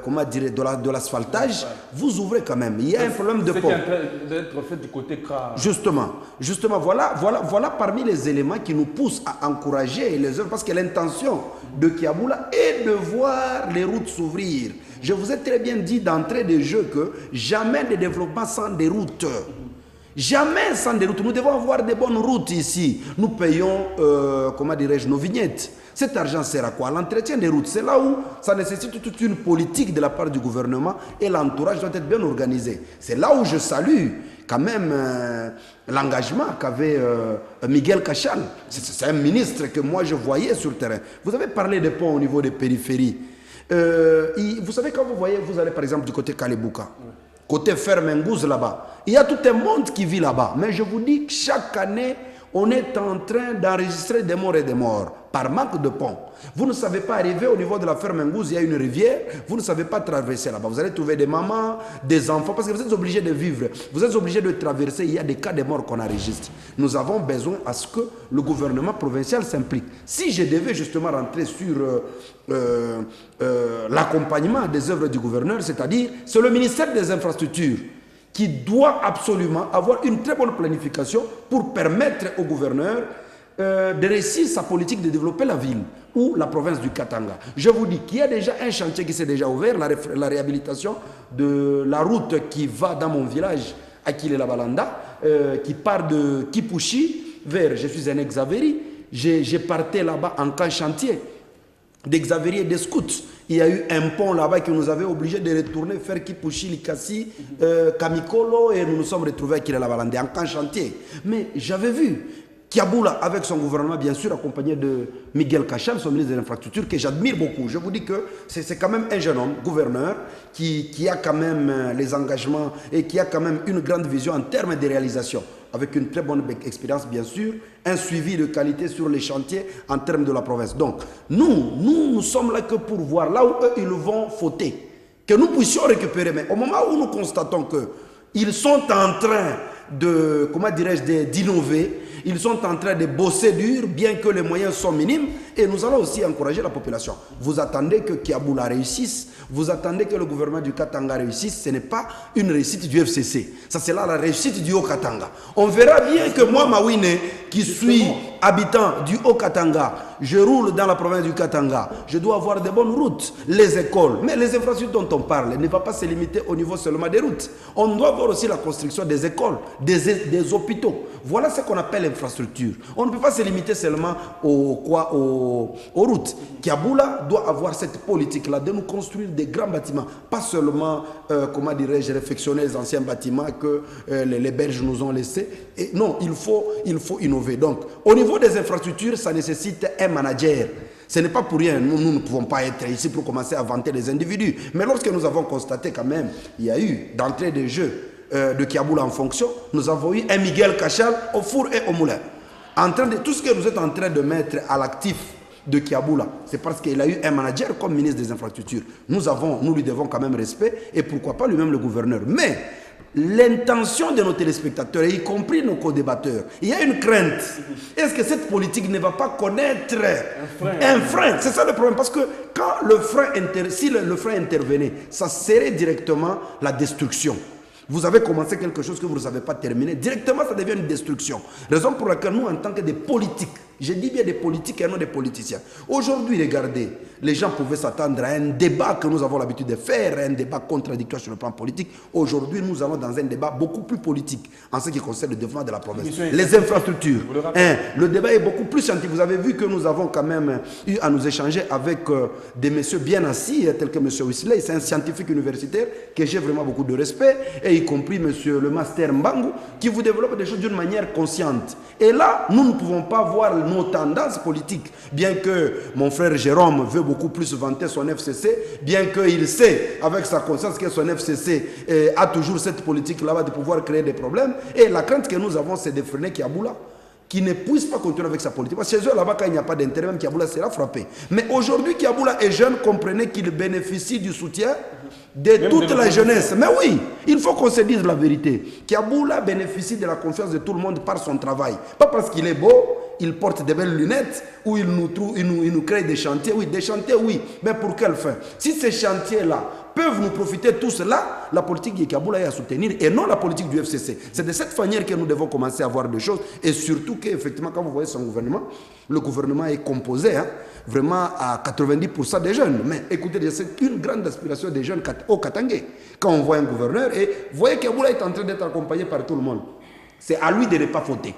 comment dire, de l'asphaltage, vous ouvrez quand même. Il y a un problème de pont. C'est qui est en train d'être fait du côté CRA. Justement, voilà parmi les éléments qui nous poussent à encourager les œuvres, parce que l'intention de Kiaboula est de voir les routes s'ouvrir. Je vous ai très bien dit d'entrée de jeu que jamais de développement sans des routes. Jamais sans des routes. Nous devons avoir des bonnes routes ici. Nous payons, comment dirais-je, nos vignettes. Cet argent sert à quoi? L'entretien des routes. C'est là où ça nécessite toute une politique de la part du gouvernement et l'entourage doit être bien organisé. C'est là où je salue quand même l'engagement qu'avait Miguel Cachal. C'est un ministre que moi je voyais sur le terrain. Vous avez parlé des ponts au niveau des périphéries. Vous savez, quand vous allez par exemple du côté Kalebuka, côté Fermengouz là-bas, il y a tout un monde qui vit là-bas. Mais je vous dis que chaque année, on est en train d'enregistrer des morts et des morts par manque de pont. Vous ne savez pas arriver au niveau de la Fermengouz, il y a une rivière, vous ne savez pas traverser là-bas. Vous allez trouver des mamans, des enfants, parce que vous êtes obligés de vivre. Vous êtes obligés de traverser, il y a des cas de morts qu'on enregistre. Nous avons besoin à ce que le gouvernement provincial s'implique. Si je devais justement rentrer sur l'accompagnement des œuvres du gouverneur, c'est-à-dire, c'est le ministère des Infrastructures qui doit absolument avoir une très bonne planification pour permettre au gouverneur de réussir sa politique de développer la ville ou la province du Katanga. Je vous dis qu'il y a déjà un chantier qui s'est déjà ouvert, la réhabilitation de la route qui va dans mon village, Akile-la-Balanda, qui part de Kipushi vers, je suis un ex-Xaveri, j'ai parté là-bas en camp chantier des Xaveri et des scouts. Il y a eu un pont là-bas qui nous avait obligés de retourner faire Kipushi, Likasi, Kamikolo, et nous nous sommes retrouvés à Akile-la-Balanda en camp chantier. Mais j'avais vu Kiaboula, avec son gouvernement, bien sûr, accompagné de Miguel Cachal, son ministre de l'Infrastructure, que j'admire beaucoup. Je vous dis que c'est quand même un jeune homme, gouverneur, qui a quand même les engagements et qui a quand même une grande vision en termes de réalisation, avec une très bonne expérience, bien sûr, un suivi de qualité sur les chantiers en termes de la province. Donc, nous sommes là que pour voir là où eux, ils vont fauter, que nous puissions récupérer. Mais au moment où nous constatons qu'ils sont en train de, comment dirais-je, d'innover, ils sont en train de bosser dur, bien que les moyens sont minimes, et nous allons aussi encourager la population. Vous attendez que Kiaboula réussisse, vous attendez que le gouvernement du Katanga réussisse, ce n'est pas une réussite du FCC, ça c'est là la réussite du Haut-Katanga. On verra bien que moi, Mawine, qui suis habitant du Haut-Katanga, je roule dans la province du Katanga, je dois avoir de bonnes routes, les écoles, mais les infrastructures dont on parle ne va pas se limiter au niveau seulement des routes. On doit voir aussi la construction des écoles, des hôpitaux. Voilà ce qu'on appelle l'infrastructure. On ne peut pas se limiter seulement aux routes. Kiaboula doit avoir cette politique-là de nous construire des grands bâtiments, pas seulement, comment dirais-je, réfectionner les anciens bâtiments que les Belges nous ont laissés. Et non, il faut innover. Donc, au niveau des infrastructures, ça nécessite un manager. Ce n'est pas pour rien, nous ne pouvons pas être ici pour commencer à vanter les individus. Mais lorsque nous avons constaté quand même, il y a eu d'entrée de jeu de Kiaboula en fonction, nous avons eu un Miguel Cachal au four et au moulin. Tout ce que vous êtes en train de mettre à l'actif de Kiaboula, c'est parce qu'il a eu un manager comme ministre des Infrastructures. Nous lui devons quand même respect, et pourquoi pas lui-même le gouverneur. Mais l'intention de nos téléspectateurs, y compris nos co-débatteurs. Il y a une crainte. Est-ce que cette politique ne va pas connaître un frein? C'est ça le problème. Parce que quand si le frein intervenait, ça serait directement la destruction. Vous avez commencé quelque chose que vous ne savez pas terminer. Directement, ça devient une destruction. Raison pour laquelle nous, en tant que des politiques, je dis bien des politiques et non des politiciens. Aujourd'hui, regardez, les gens pouvaient s'attendre à un débat que nous avons l'habitude de faire, un débat contradictoire sur le plan politique. Aujourd'hui, nous allons dans un débat beaucoup plus politique en ce qui concerne le développement de la province. Les infrastructures. Le débat est beaucoup plus scientifique. Vous avez vu que nous avons quand même eu à nous échanger avec des messieurs bien assis, tels que M. Wisley. C'est un scientifique universitaire que j'ai vraiment beaucoup de respect, et y compris M. le Master Mbangu, qui vous développe des choses d'une manière consciente. Et là, nous ne pouvons pas voir nos tendances politiques, bien que mon frère Jérôme veut beaucoup plus vanter son FCC, bien qu'il sait avec sa conscience que son FCC a toujours cette politique là-bas de pouvoir créer des problèmes. Et la crainte que nous avons, c'est de freiner Kiaboula, qui ne puisse pas continuer avec sa politique. Parce que chez eux, là-bas, quand il n'y a pas d'intérêt, même Kiaboula sera frappé. Mais aujourd'hui, Kiaboula est jeune, comprenez qu'il bénéficie du soutien de toute la jeunesse. Mais oui, il faut qu'on se dise la vérité. Kiaboula bénéficie de la confiance de tout le monde par son travail. Pas parce qu'il est beau, il porte des belles lunettes, ou il nous crée des chantiers. Oui, des chantiers, oui. Mais pour quelle fin? Si ces chantiers-là peuvent nous profiter tous là, la politique de Kiaboula est à soutenir et non la politique du FCC. C'est de cette manière que nous devons commencer à voir des choses, et surtout qu'effectivement, quand vous voyez son gouvernement, le gouvernement est composé vraiment à 90% des jeunes. Mais écoutez, c'est une grande aspiration des jeunes au Katangé. Quand on voit un gouverneur, et vous voyez que Kiaboula est en train d'être accompagné par tout le monde, c'est à lui de ne pas fauter.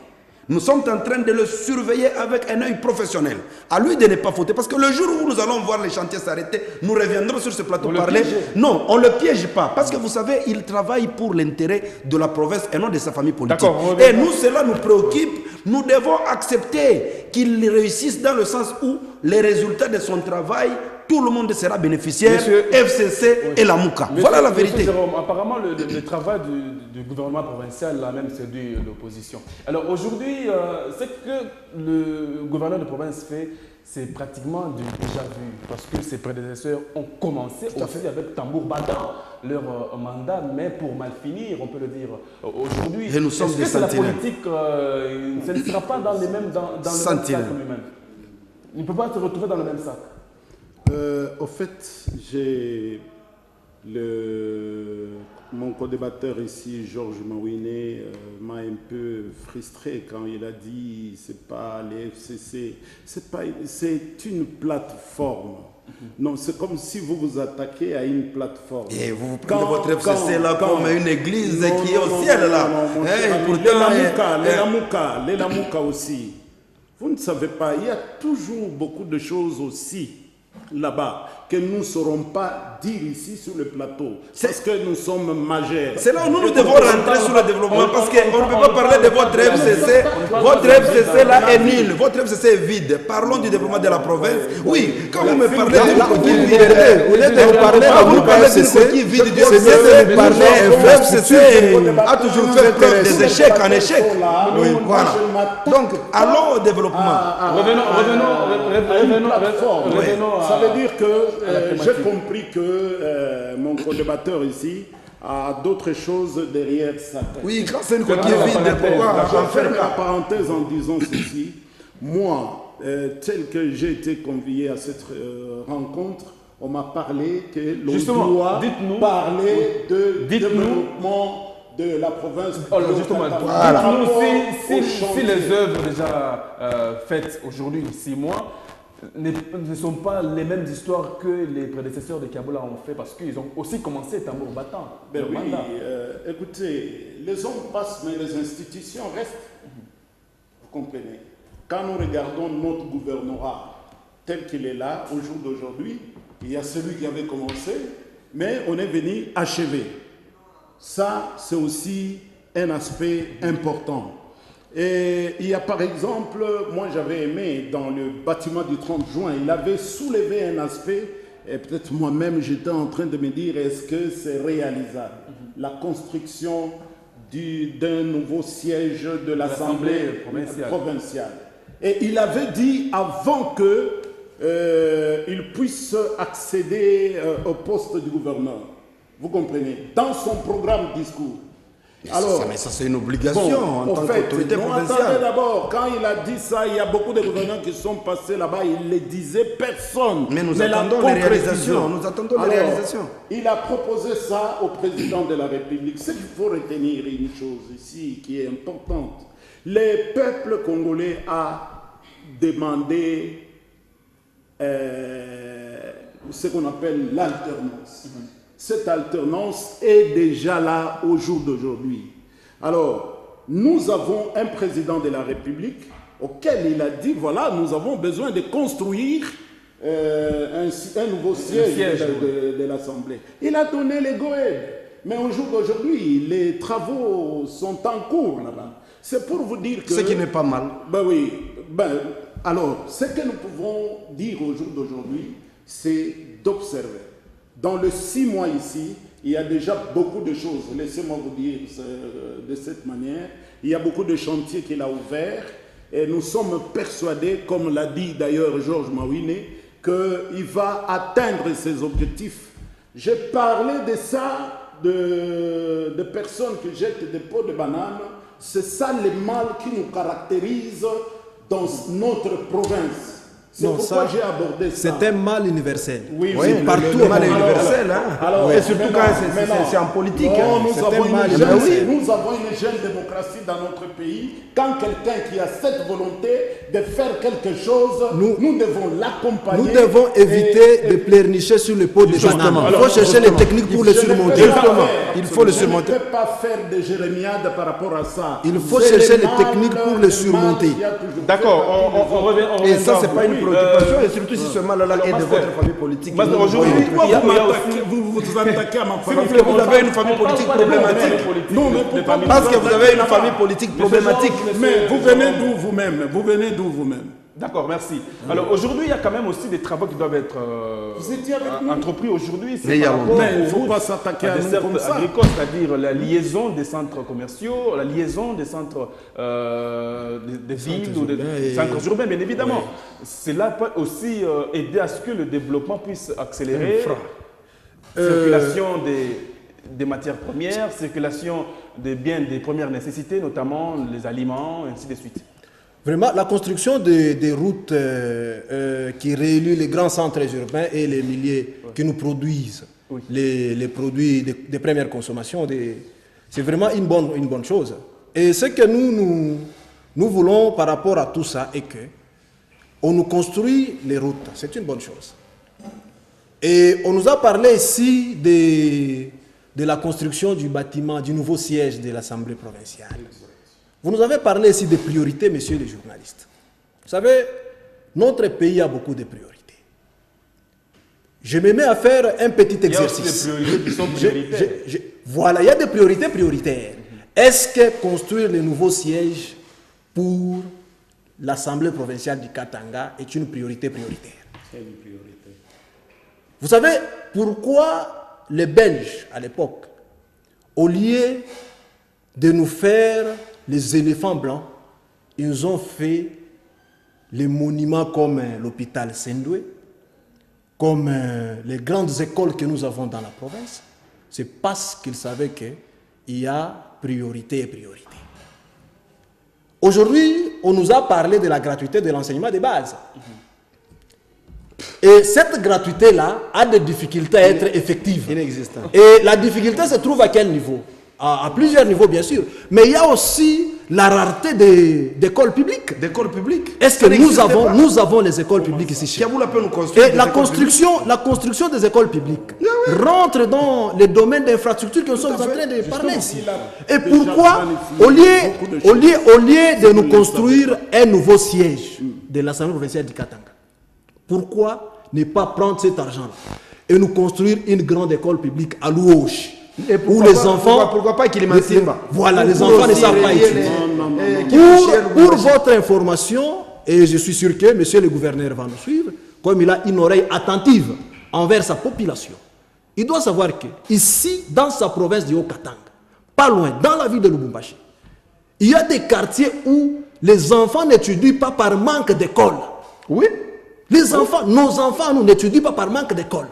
Nous sommes en train de le surveiller avec un œil professionnel. À lui de ne pas fauter. Parce que le jour où nous allons voir les chantiers s'arrêter, nous reviendrons sur ce plateau parler. Non, on ne le piège pas. Parce que vous savez, il travaille pour l'intérêt de la province et non de sa famille politique. Et nous, cela nous préoccupe. Nous devons accepter qu'il réussisse dans le sens où les résultats de son travail, tout le monde sera bénéficiaire, FCC et la Mouka. Voilà la vérité. Jérôme, apparemment, le travail du gouvernement provincial a même séduit l'opposition. Alors aujourd'hui, ce que le gouverneur de province fait, c'est pratiquement du déjà vu, parce que ses prédécesseurs ont commencé aussi avec tambour battant leur mandat, mais pour mal finir, on peut le dire aujourd'hui. Et nous sommes des sentinelles. La politique, ce ne sera pas dans, le même sac lui-même. Il ne peut pas se retrouver dans le même sac. Au fait, mon co-débatteur ici, Georges Mawine, m'a un peu frustré quand il a dit c'est pas les FCC, c'est une plateforme. Non, c'est comme si vous vous attaquez à une plateforme. Et vous prenez votre FCC là comme une église qui est au ciel là. Les Lamouka aussi. Vous ne savez pas, il y a toujours beaucoup de choses aussi là-bas que nous ne saurons pas dire ici sur le plateau parce que nous sommes majeurs. C'est là où nous devons rentrer sur le développement parce qu'on ne peut pas parler de votre FCC. Votre FCC là est nul, votre FCC est vide. Parlons du développement de la province. Oui, quand vous me parlez d'une coquille vide, vous êtes parler d'une coquille vide du FCC a toujours fait preuve des échecs en échec. Voilà. Donc, allons au développement. Revenons. Ça veut dire que j'ai compris que mon co-débatteur ici a d'autres choses derrière sa tête. Oui, quand c'est une coquille vide, pourquoi je vais faire la parenthèse en disant ceci. Moi, tel que j'ai été convié à cette rencontre, on m'a parlé que l'on doit parler de développement de la province. Justement, dites-nous si les œuvres déjà faites aujourd'hui, 6 mois, ne sont pas les mêmes histoires que les prédécesseurs de Kiaboula ont fait, parce qu'ils ont aussi commencé tambour battant. Ben oui, écoutez, les hommes passent, mais les institutions restent. Vous comprenez? Quand nous regardons notre gouvernorat tel qu'il est là, au jour d'aujourd'hui, il y a celui qui avait commencé, mais on est venu achever. Ça, c'est aussi un aspect important. Et il y a par exemple, moi j'avais aimé dans le bâtiment du 30 juin, il avait soulevé un aspect, et peut-être moi-même j'étais en train de me dire, est-ce que c'est réalisable? La construction d'un nouveau siège de l'Assemblée provinciale. Et il avait dit avant qu'il puisse accéder au poste du gouverneur. Vous comprenez? Dans son programme discours, Alors, mais ça c'est une obligation en tant qu'autorité attendez provinciale. d'abord, quand il a dit ça, il y a beaucoup de gouverneurs qui sont passés là-bas, il ne le disait personne. Mais nous l'a attendons les concrétisé. réalisations, nous attendons les réalisations. Il a proposé ça au président de la République. Ce qu'il faut retenir une chose ici qui est importante. Le peuple congolais a demandé ce qu'on appelle l'alternance. Cette alternance est déjà là au jour d'aujourd'hui. Alors, nous avons un président de la République auquel il a dit, voilà, nous avons besoin de construire un nouveau siège de l'Assemblée. Il a donné les goëdes. Mais au jour d'aujourd'hui, les travaux sont en cours là-bas. C'est pour vous dire que... Ce qui n'est pas mal. Ben oui. Alors, ce que nous pouvons dire au jour d'aujourd'hui, c'est d'observer. Dans les 6 mois ici, il y a déjà beaucoup de choses. Laissez-moi vous dire de cette manière. Il y a beaucoup de chantiers qu'il a ouverts. Et nous sommes persuadés, comme l'a dit d'ailleurs Georges Mawine, qu'il va atteindre ses objectifs. J'ai parlé de ça, de personnes qui jettent des pots de banane. C'est ça le mal qui nous caractérise dans notre province. C'est pourquoi j'ai abordé ça. C'est un mal universel. Oui, Oui, partout le mal est universel. Et surtout quand c'est en politique. Nous avons une jeune démocratie dans notre pays. Quand quelqu'un qui a cette volonté de faire quelque chose, nous devons l'accompagner. Nous devons éviter de pleurnicher sur le pot de banane. Il faut chercher les techniques pour le surmonter. Il faut le surmonter. Je ne peux pas faire de jérémiades par rapport à ça. Il faut chercher les techniques pour le surmonter. D'accord, on revient. Et ça, c'est pas une préoccupation, et surtout si ce mal-là est de votre famille politique. Aujourd'hui, vous vous attaquez à ma famille. Parce que vous avez une famille politique problématique. Non, mais pourquoi Parce que vous avez une famille politique problématique. Mais vous venez d'où vous-même? Vous venez d'où vous-même? D'accord, merci. Alors aujourd'hui, il y a quand même aussi des travaux qui doivent être entrepris aujourd'hui. Mais il ne faut pas s'attaquer à des nous cercles comme ça. agricoles, c'est-à-dire la liaison des centres commerciaux, la liaison des centres des villes ou des centres urbains, bien évidemment. Oui. Cela peut aussi aider à ce que le développement puisse accélérer. Circulation des matières premières, circulation des biens des premières nécessités, notamment les aliments, et ainsi de suite. Vraiment, la construction des routes qui relient les grands centres urbains et les milliers qui nous produisent les produits de première consommation, c'est vraiment une bonne chose. Et ce que nous voulons par rapport à tout ça est que on nous construit les routes, c'est une bonne chose. Et on nous a parlé ici de la construction du bâtiment, du nouveau siège de l'Assemblée provinciale. Vous nous avez parlé ici des priorités, messieurs les journalistes. Vous savez, notre pays a beaucoup de priorités. Je me mets à faire un petit exercice. Il y a aussi des priorités qui sont prioritaires. Voilà, il y a des priorités prioritaires. Est-ce que construire le nouveau siège pour l'Assemblée provinciale du Katanga est une priorité prioritaire? C'est une priorité. Vous savez pourquoi les Belges, à l'époque, au lieu de nous faire les éléphants blancs, ils ont fait les monuments comme l'hôpital Sendoué, comme les grandes écoles que nous avons dans la province? C'est parce qu'ils savaient qu'il y a priorité et priorité. Aujourd'hui, on nous a parlé de la gratuité de l'enseignement de base. Et cette gratuité-là a des difficultés à être effective. Inexistant. Et la difficulté se trouve à quel niveau? À plusieurs niveaux, bien sûr. Mais il y a aussi la rareté d'écoles publiques. D'écoles publiques. Est-ce que nous avons les écoles publiques ici chez nous? Et la construction des écoles publiques rentre dans les domaines d'infrastructure que nous sommes en train de parler ici. Et pourquoi, au lieu de nous construire un nouveau siège de l'Assemblée provinciale du Katanga, pourquoi ne pas prendre cet argent-là et nous construire une grande école publique à Louoche? Et où les enfants... Pourquoi pas qu'il Simba? Voilà, les enfants ne savent pas étudier. Pour votre information, et je suis sûr que monsieur le gouverneur va nous suivre, comme il a une oreille attentive envers sa population, il doit savoir que ici, dans sa province du Haut-Katanga, pas loin, dans la ville de Lubumbashi, il y a des quartiers où les enfants n'étudient pas par manque d'école. Oui. Les enfants, nos enfants, nous n'étudient pas par manque d'école.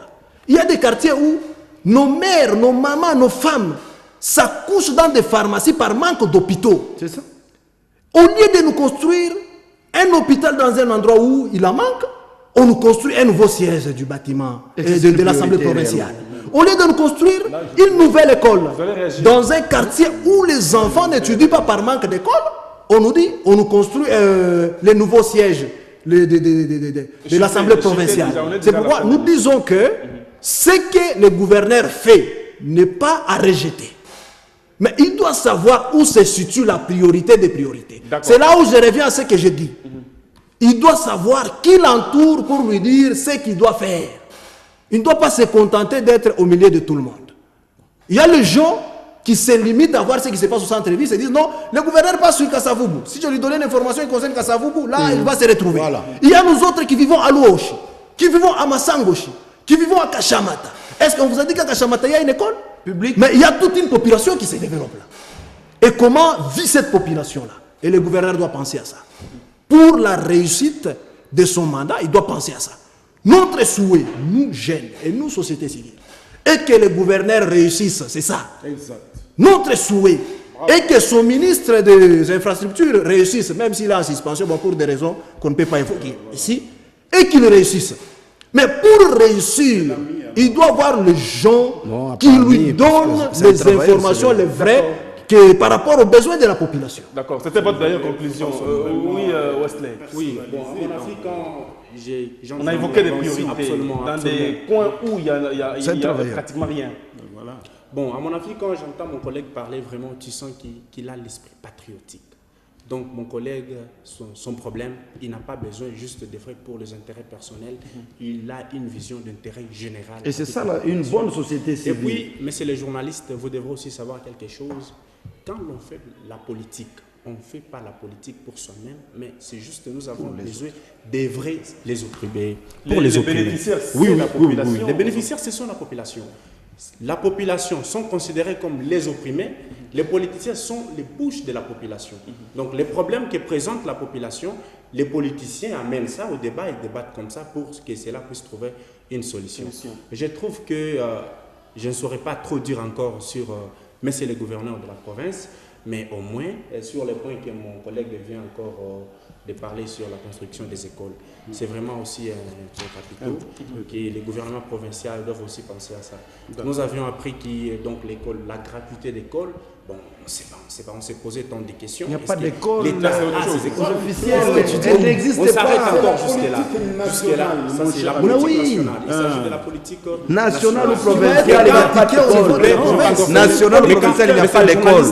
Il y a des quartiers où nos mères, nos mamans, nos femmes s'accouchent dans des pharmacies par manque d'hôpitaux. C'est ça. Au lieu de nous construire un hôpital dans un endroit où il en manque, on nous construit un nouveau siège du bâtiment de l'Assemblée provinciale. Au lieu de nous construire une nouvelle école dans un quartier où les enfants n'étudient pas par manque d'école, on nous dit, on nous construit les nouveaux sièges de l'Assemblée provinciale. C'est pourquoi nous disons que ce que le gouverneur fait n'est pas à rejeter. Mais il doit savoir où se situe la priorité des priorités. C'est là où je reviens à ce que je dis. Il doit savoir qui l'entoure pour lui dire ce qu'il doit faire. Il ne doit pas se contenter d'être au milieu de tout le monde. Il y a les gens qui se limitent à voir ce qui se passe au centre-ville, se disent non, le gouverneur passe sur Kasavubu. Si je lui donne une information qui concerne Kasavubu, là, il va se retrouver. Voilà. Il y a nous autres qui vivons à Luoshi, qui vivons à Massangoshi, qui vivons à Kashamata. Est-ce qu'on vous a dit qu'à Kashamata, il y a une école publique? Mais il y a toute une population qui se développe là. Et comment vit cette population-là? Et le gouverneur doit penser à ça. Pour la réussite de son mandat, il doit penser à ça. Notre souhait, nous jeunes et nous société civile, est que le gouverneur réussisse, c'est ça. Exact. Notre souhait est que son ministre des infrastructures réussisse, même s'il est en suspension, bon, pour des raisons qu'on ne peut pas évoquer ici, et qu'il réussisse. Mais pour réussir, il doit voir les gens qui lui donnent les informations, les vraies, par rapport aux besoins de la population. D'accord, c'était votre dernière conclusion. Oui, Wesley. Oui, bon, à mon avis, quand on a évoqué des priorités dans des coins où il y a pratiquement rien. Voilà. Bon, à mon avis, quand j'entends mon collègue parler, vraiment, tu sens qu'il a l'esprit patriotique. Donc, mon collègue, son problème, il n'a pas besoin juste de frais pour les intérêts personnels. Il a une vision d'intérêt général. Et c'est ça, là, une bonne société civile. Et puis, messieurs les journalistes, vous devrez aussi savoir quelque chose. Quand l'on fait la politique, on ne fait pas la politique pour soi-même, mais c'est juste que nous avons besoin d'œuvrer les opprimés. Pour les bénéficiaires, c'est la population. Oui. Les bénéficiaires, ce sont la population. La population sont considérés comme les opprimés. Les politiciens sont les bouches de la population. Donc les problèmes que présente la population, les politiciens amènent ça au débat et débattent comme ça pour que cela puisse trouver une solution. Je trouve que je ne saurais pas trop dire encore sur messieurs les gouverneurs de la province, mais au moins sur les points que mon collègue vient encore de parler sur la construction des écoles. C'est vraiment aussi un capitaux que les gouvernements provinciaux doivent aussi penser à ça. Nous avions appris que donc l'école, la gratuité d'école, bon, on s'est posé tant de questions. Il n'y a pas d'école officielle, elle n'existe pas. On s'arrête encore jusque-là. Jusque-là, ça c'est la politique nationale. Il s'agit de la politique nationale ou provinciale, il n'y a pas d'école. Nationale ou provinciale, il n'y a pas d'école.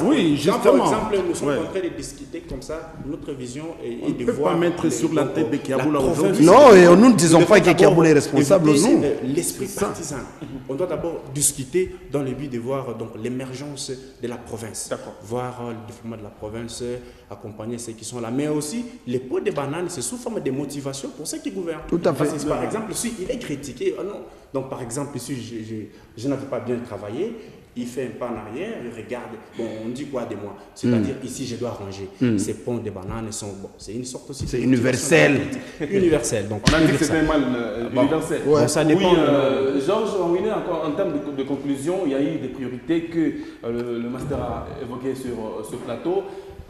Oui, justement. Par exemple, nous sommes en train de discuter comme ça, notre vision est de voir... On ne peut pas mettre sur la tête de Kiaboula aujourd'hui. Non, et nous ne disons pas que Kiaboula est responsable, non. L'esprit partisan. On doit d'abord discuter dans le but de voir l'émergence de la province. Voir le développement de la province, accompagner ceux qui sont là. Mais aussi, les pots de bananes, c'est sous forme de motivation pour ceux qui gouvernent. Tout à fait. Parce que, par exemple, si il est critiqué, non. Donc, par exemple, si je n'avais pas bien travaillé, il fait un pas en arrière, il regarde, bon, on dit quoi de moi? C'est-à-dire, ici, je dois ranger. Ces ponts de bananes sont, bon, c'est une sorte aussi... C'est universel. Universel, donc... On a dit que c'était mal universel. Bon, ça dépend... Oui, Georges, en termes de conclusion, il y a eu des priorités que le master a évoquées sur ce plateau.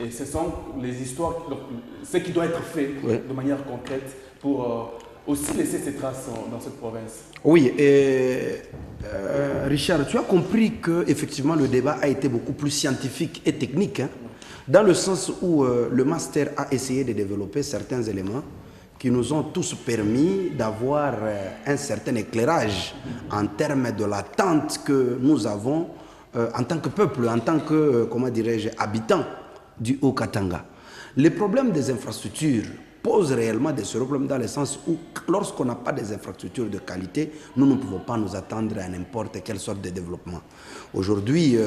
Et ce sont les histoires, donc, ce qui doit être fait de manière concrète pour aussi laisser ses traces dans cette province. Oui, Richard, tu as compris que effectivement le débat a été beaucoup plus scientifique et technique, hein, dans le sens où le master a essayé de développer certains éléments qui nous ont tous permis d'avoir un certain éclairage en termes de l'attente que nous avons en tant que peuple, en tant que, comment dirais-je, habitants du Haut-Katanga. Les problèmes des infrastructures posent réellement des problèmes dans le sens où lorsqu'on n'a pas des infrastructures de qualité, nous ne pouvons pas nous attendre à n'importe quelle sorte de développement. Aujourd'hui,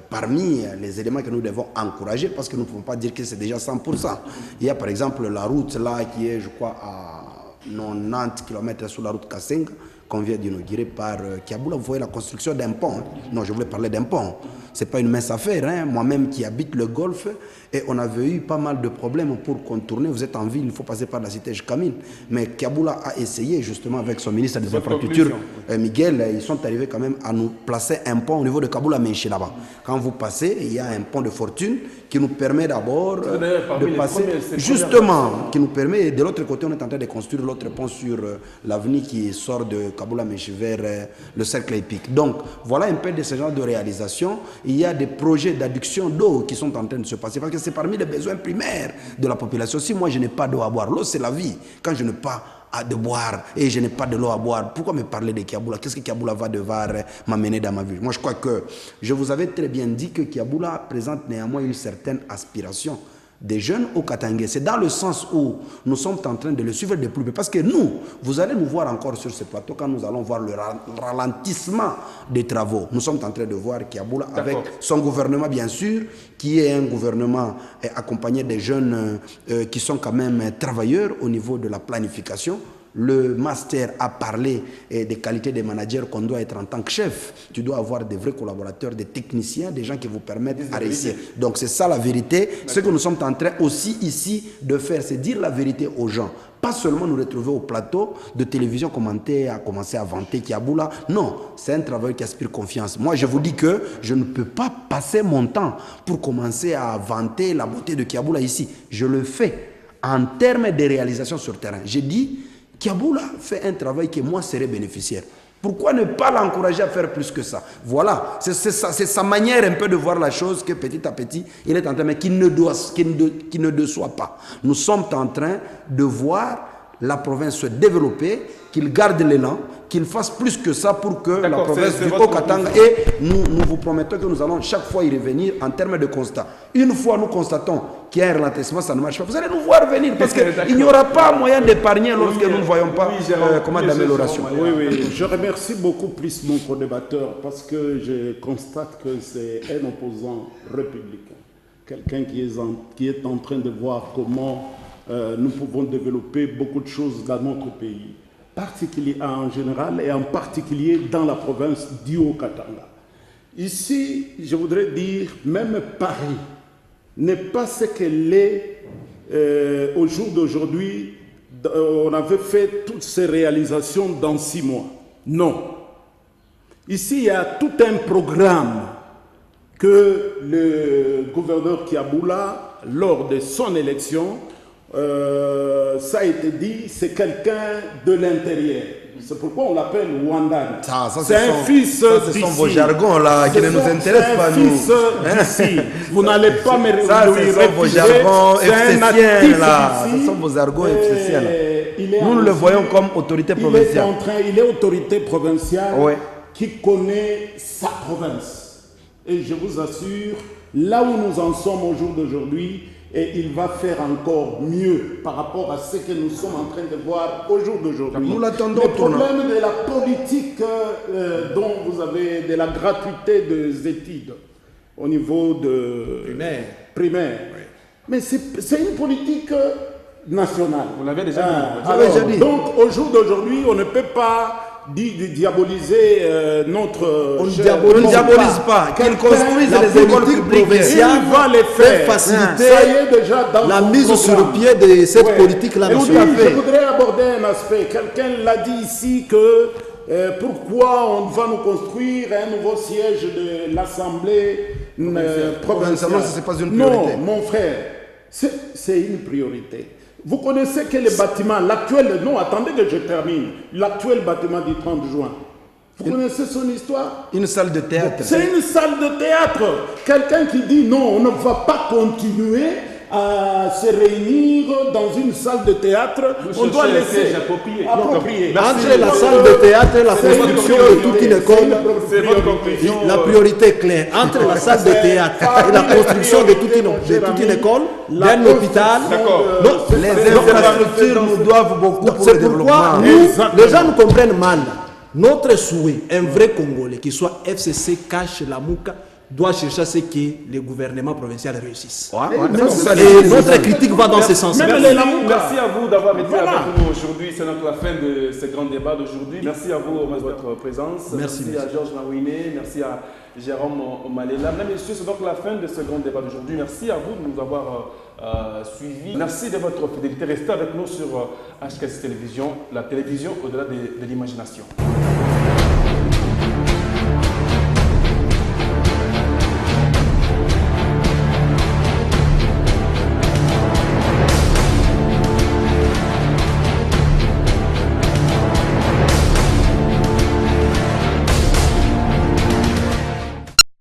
parmi les éléments que nous devons encourager, parce que nous ne pouvons pas dire que c'est déjà 100%, il y a par exemple la route là qui est, je crois, à 90 km sur la route Kassenga, qu'on vient d'inaugurer par Kiaboula. Vous voyez la construction d'un pont. Hein. Non, je voulais parler d'un pont. Ce n'est pas une mince affaire. Hein. Moi-même qui habite le Golfe, et on avait eu pas mal de problèmes pour contourner. Vous êtes en ville, il faut passer par la cité Jkamine. Mais Kiaboula a essayé justement avec son ministre des Infrastructures, Miguel, ils sont arrivés quand même à nous placer un pont au niveau de Kaboula-Menché là-bas. Quand vous passez, il y a un pont de fortune qui nous permet d'abord de passer, justement, qui nous permet, et de l'autre côté, on est en train de construire l'autre pont sur l'avenue qui sort de Kaboula-Menché vers le cercle épique. Donc, voilà un peu de ce genre de réalisation. Il y a des projets d'adduction d'eau qui sont en train de se passer, parce que c'est parmi les besoins primaires de la population. Si moi, je n'ai pas d'eau à boire, l'eau, c'est la vie. Quand je n'ai pas de boire et je n'ai pas de l'eau à boire, pourquoi me parler de Kiaboula? Qu'est-ce que Kiaboula va devoir m'amener dans ma vie? Moi, je crois que je vous avais très bien dit que Kiaboula présente néanmoins une certaine aspiration des jeunes au Katangais. C'est dans le sens où nous sommes en train de le suivre de plus près. Parce que nous, vous allez nous voir encore sur ce plateau quand nous allons voir le ralentissement des travaux. Nous sommes en train de voir Kiaboula avec son gouvernement, bien sûr, qui est un gouvernement accompagné des jeunes qui sont quand même travailleurs au niveau de la planification. Le master a parlé des qualités des managers qu'on doit être en tant que chef. Tu dois avoir des vrais collaborateurs, des techniciens, des gens qui vous permettent de réussir. Donc c'est ça la vérité. Ce que nous sommes en train aussi ici de faire, c'est dire la vérité aux gens. Pas seulement nous retrouver au plateau de télévision commenter, à commencer à vanter Kiaboula. Non, c'est un travail qui aspire confiance. Moi, je vous dis que je ne peux pas passer mon temps pour commencer à vanter la beauté de Kiaboula ici. Je le fais en termes de réalisation sur terrain. J'ai dit, Kiaboula fait un travail que moi serais bénéficiaire. Pourquoi ne pas l'encourager à faire plus que ça? Voilà, c'est sa manière un peu de voir la chose que petit à petit, il est en train, mais qu'il ne déçoit pas. Nous sommes en train de voir la province se développer, qu'il garde l'élan, qu'il fasse plus que ça pour que la province du Haut-Katanga, et nous vous promettons que nous allons chaque fois y revenir en termes de constat. Une fois nous constatons qu'il y a un ralentissement, ça ne marche pas, vous allez nous voir venir parce qu'il n'y aura pas moyen d'épargner lorsque nous ne voyons pas comment d'amélioration. Oui, je remercie beaucoup plus mon co-débatteur parce que je constate que c'est un opposant républicain, quelqu'un qui est en train de voir comment nous pouvons développer beaucoup de choses dans notre pays, particulier en général et en particulier dans la province du Haut-Katanga. Ici, je voudrais dire, même Paris n'est pas ce qu'elle est au jour d'aujourd'hui. On avait fait toutes ces réalisations dans 6 mois. Non. Ici, il y a tout un programme que le gouverneur Kiaboula, lors de son élection, ça a été dit, c'est quelqu'un de l'intérieur. C'est pourquoi on l'appelle Wandan. C'est un fils d'ici. Ce sont vos jargons là qui ne nous intéressent pas, nous. C'est un fils d'ici. Vous n'allez pas me refuser. Ça, ce sont vos jargons FCCiens là. Ce sont vos jargons FCCiens là. Nous le voyons comme autorité provinciale. Il est autorité provinciale qui connaît sa province. Et je vous assure, là où nous en sommes au jour d'aujourd'hui, et il va faire encore mieux par rapport à ce que nous sommes en train de voir au jour d'aujourd'hui. Nous l'attendons. Le problème de la politique dont vous avez, de la gratuité des études au niveau de primaire. Oui. Mais c'est une politique nationale. Vous l'avez déjà dit. Donc au jour d'aujourd'hui, on ne peut pas diaboliser notre... On ne diabolise pas. Qu'ils construisent les écoles publiques provinciales, il va les faire faciliter ça y est déjà dans la son mise programme. sur le pied de cette politique-là. Et oui, je voudrais aborder un aspect. Quelqu'un l'a dit ici que pourquoi on va nous construire un nouveau siège de l'Assemblée provinciale. Ce n'est pas une priorité. Non, mon frère, c'est une priorité. Vous connaissez que le bâtiment, l'actuel, non, attendez que je termine, l'actuel bâtiment du 30 juin, vous connaissez son histoire? Une salle de théâtre. C'est une salle de théâtre. Quelqu'un qui dit non, on ne va pas continuer à se réunir dans une salle de théâtre, on doit laisser approprier. Entre la salle de théâtre et la construction de toute une école, la priorité est claire. Entre la salle de théâtre et la construction de toute une école, d'un hôpital, les infrastructures nous doivent beaucoup pour le développement. Les gens nous comprennent mal. Notre souhait, un vrai Congolais, qui soit FCC, Cash, Lamuka, doit chercher à ce que les gouvernements provinciaux réussissent. Et notre critique va dans ce sens. Merci à vous d'avoir été avec nous aujourd'hui. C'est notre la fin de ce grand débat d'aujourd'hui. Merci à vous de votre présence. Merci à Georges Nawine. Merci à Jérôme Malela. Mesdames et messieurs, c'est donc la fin de ce grand débat d'aujourd'hui. Merci à vous de nous avoir suivis. Merci de votre fidélité. Restez avec nous sur HKS Télévision, la télévision au-delà de l'imagination.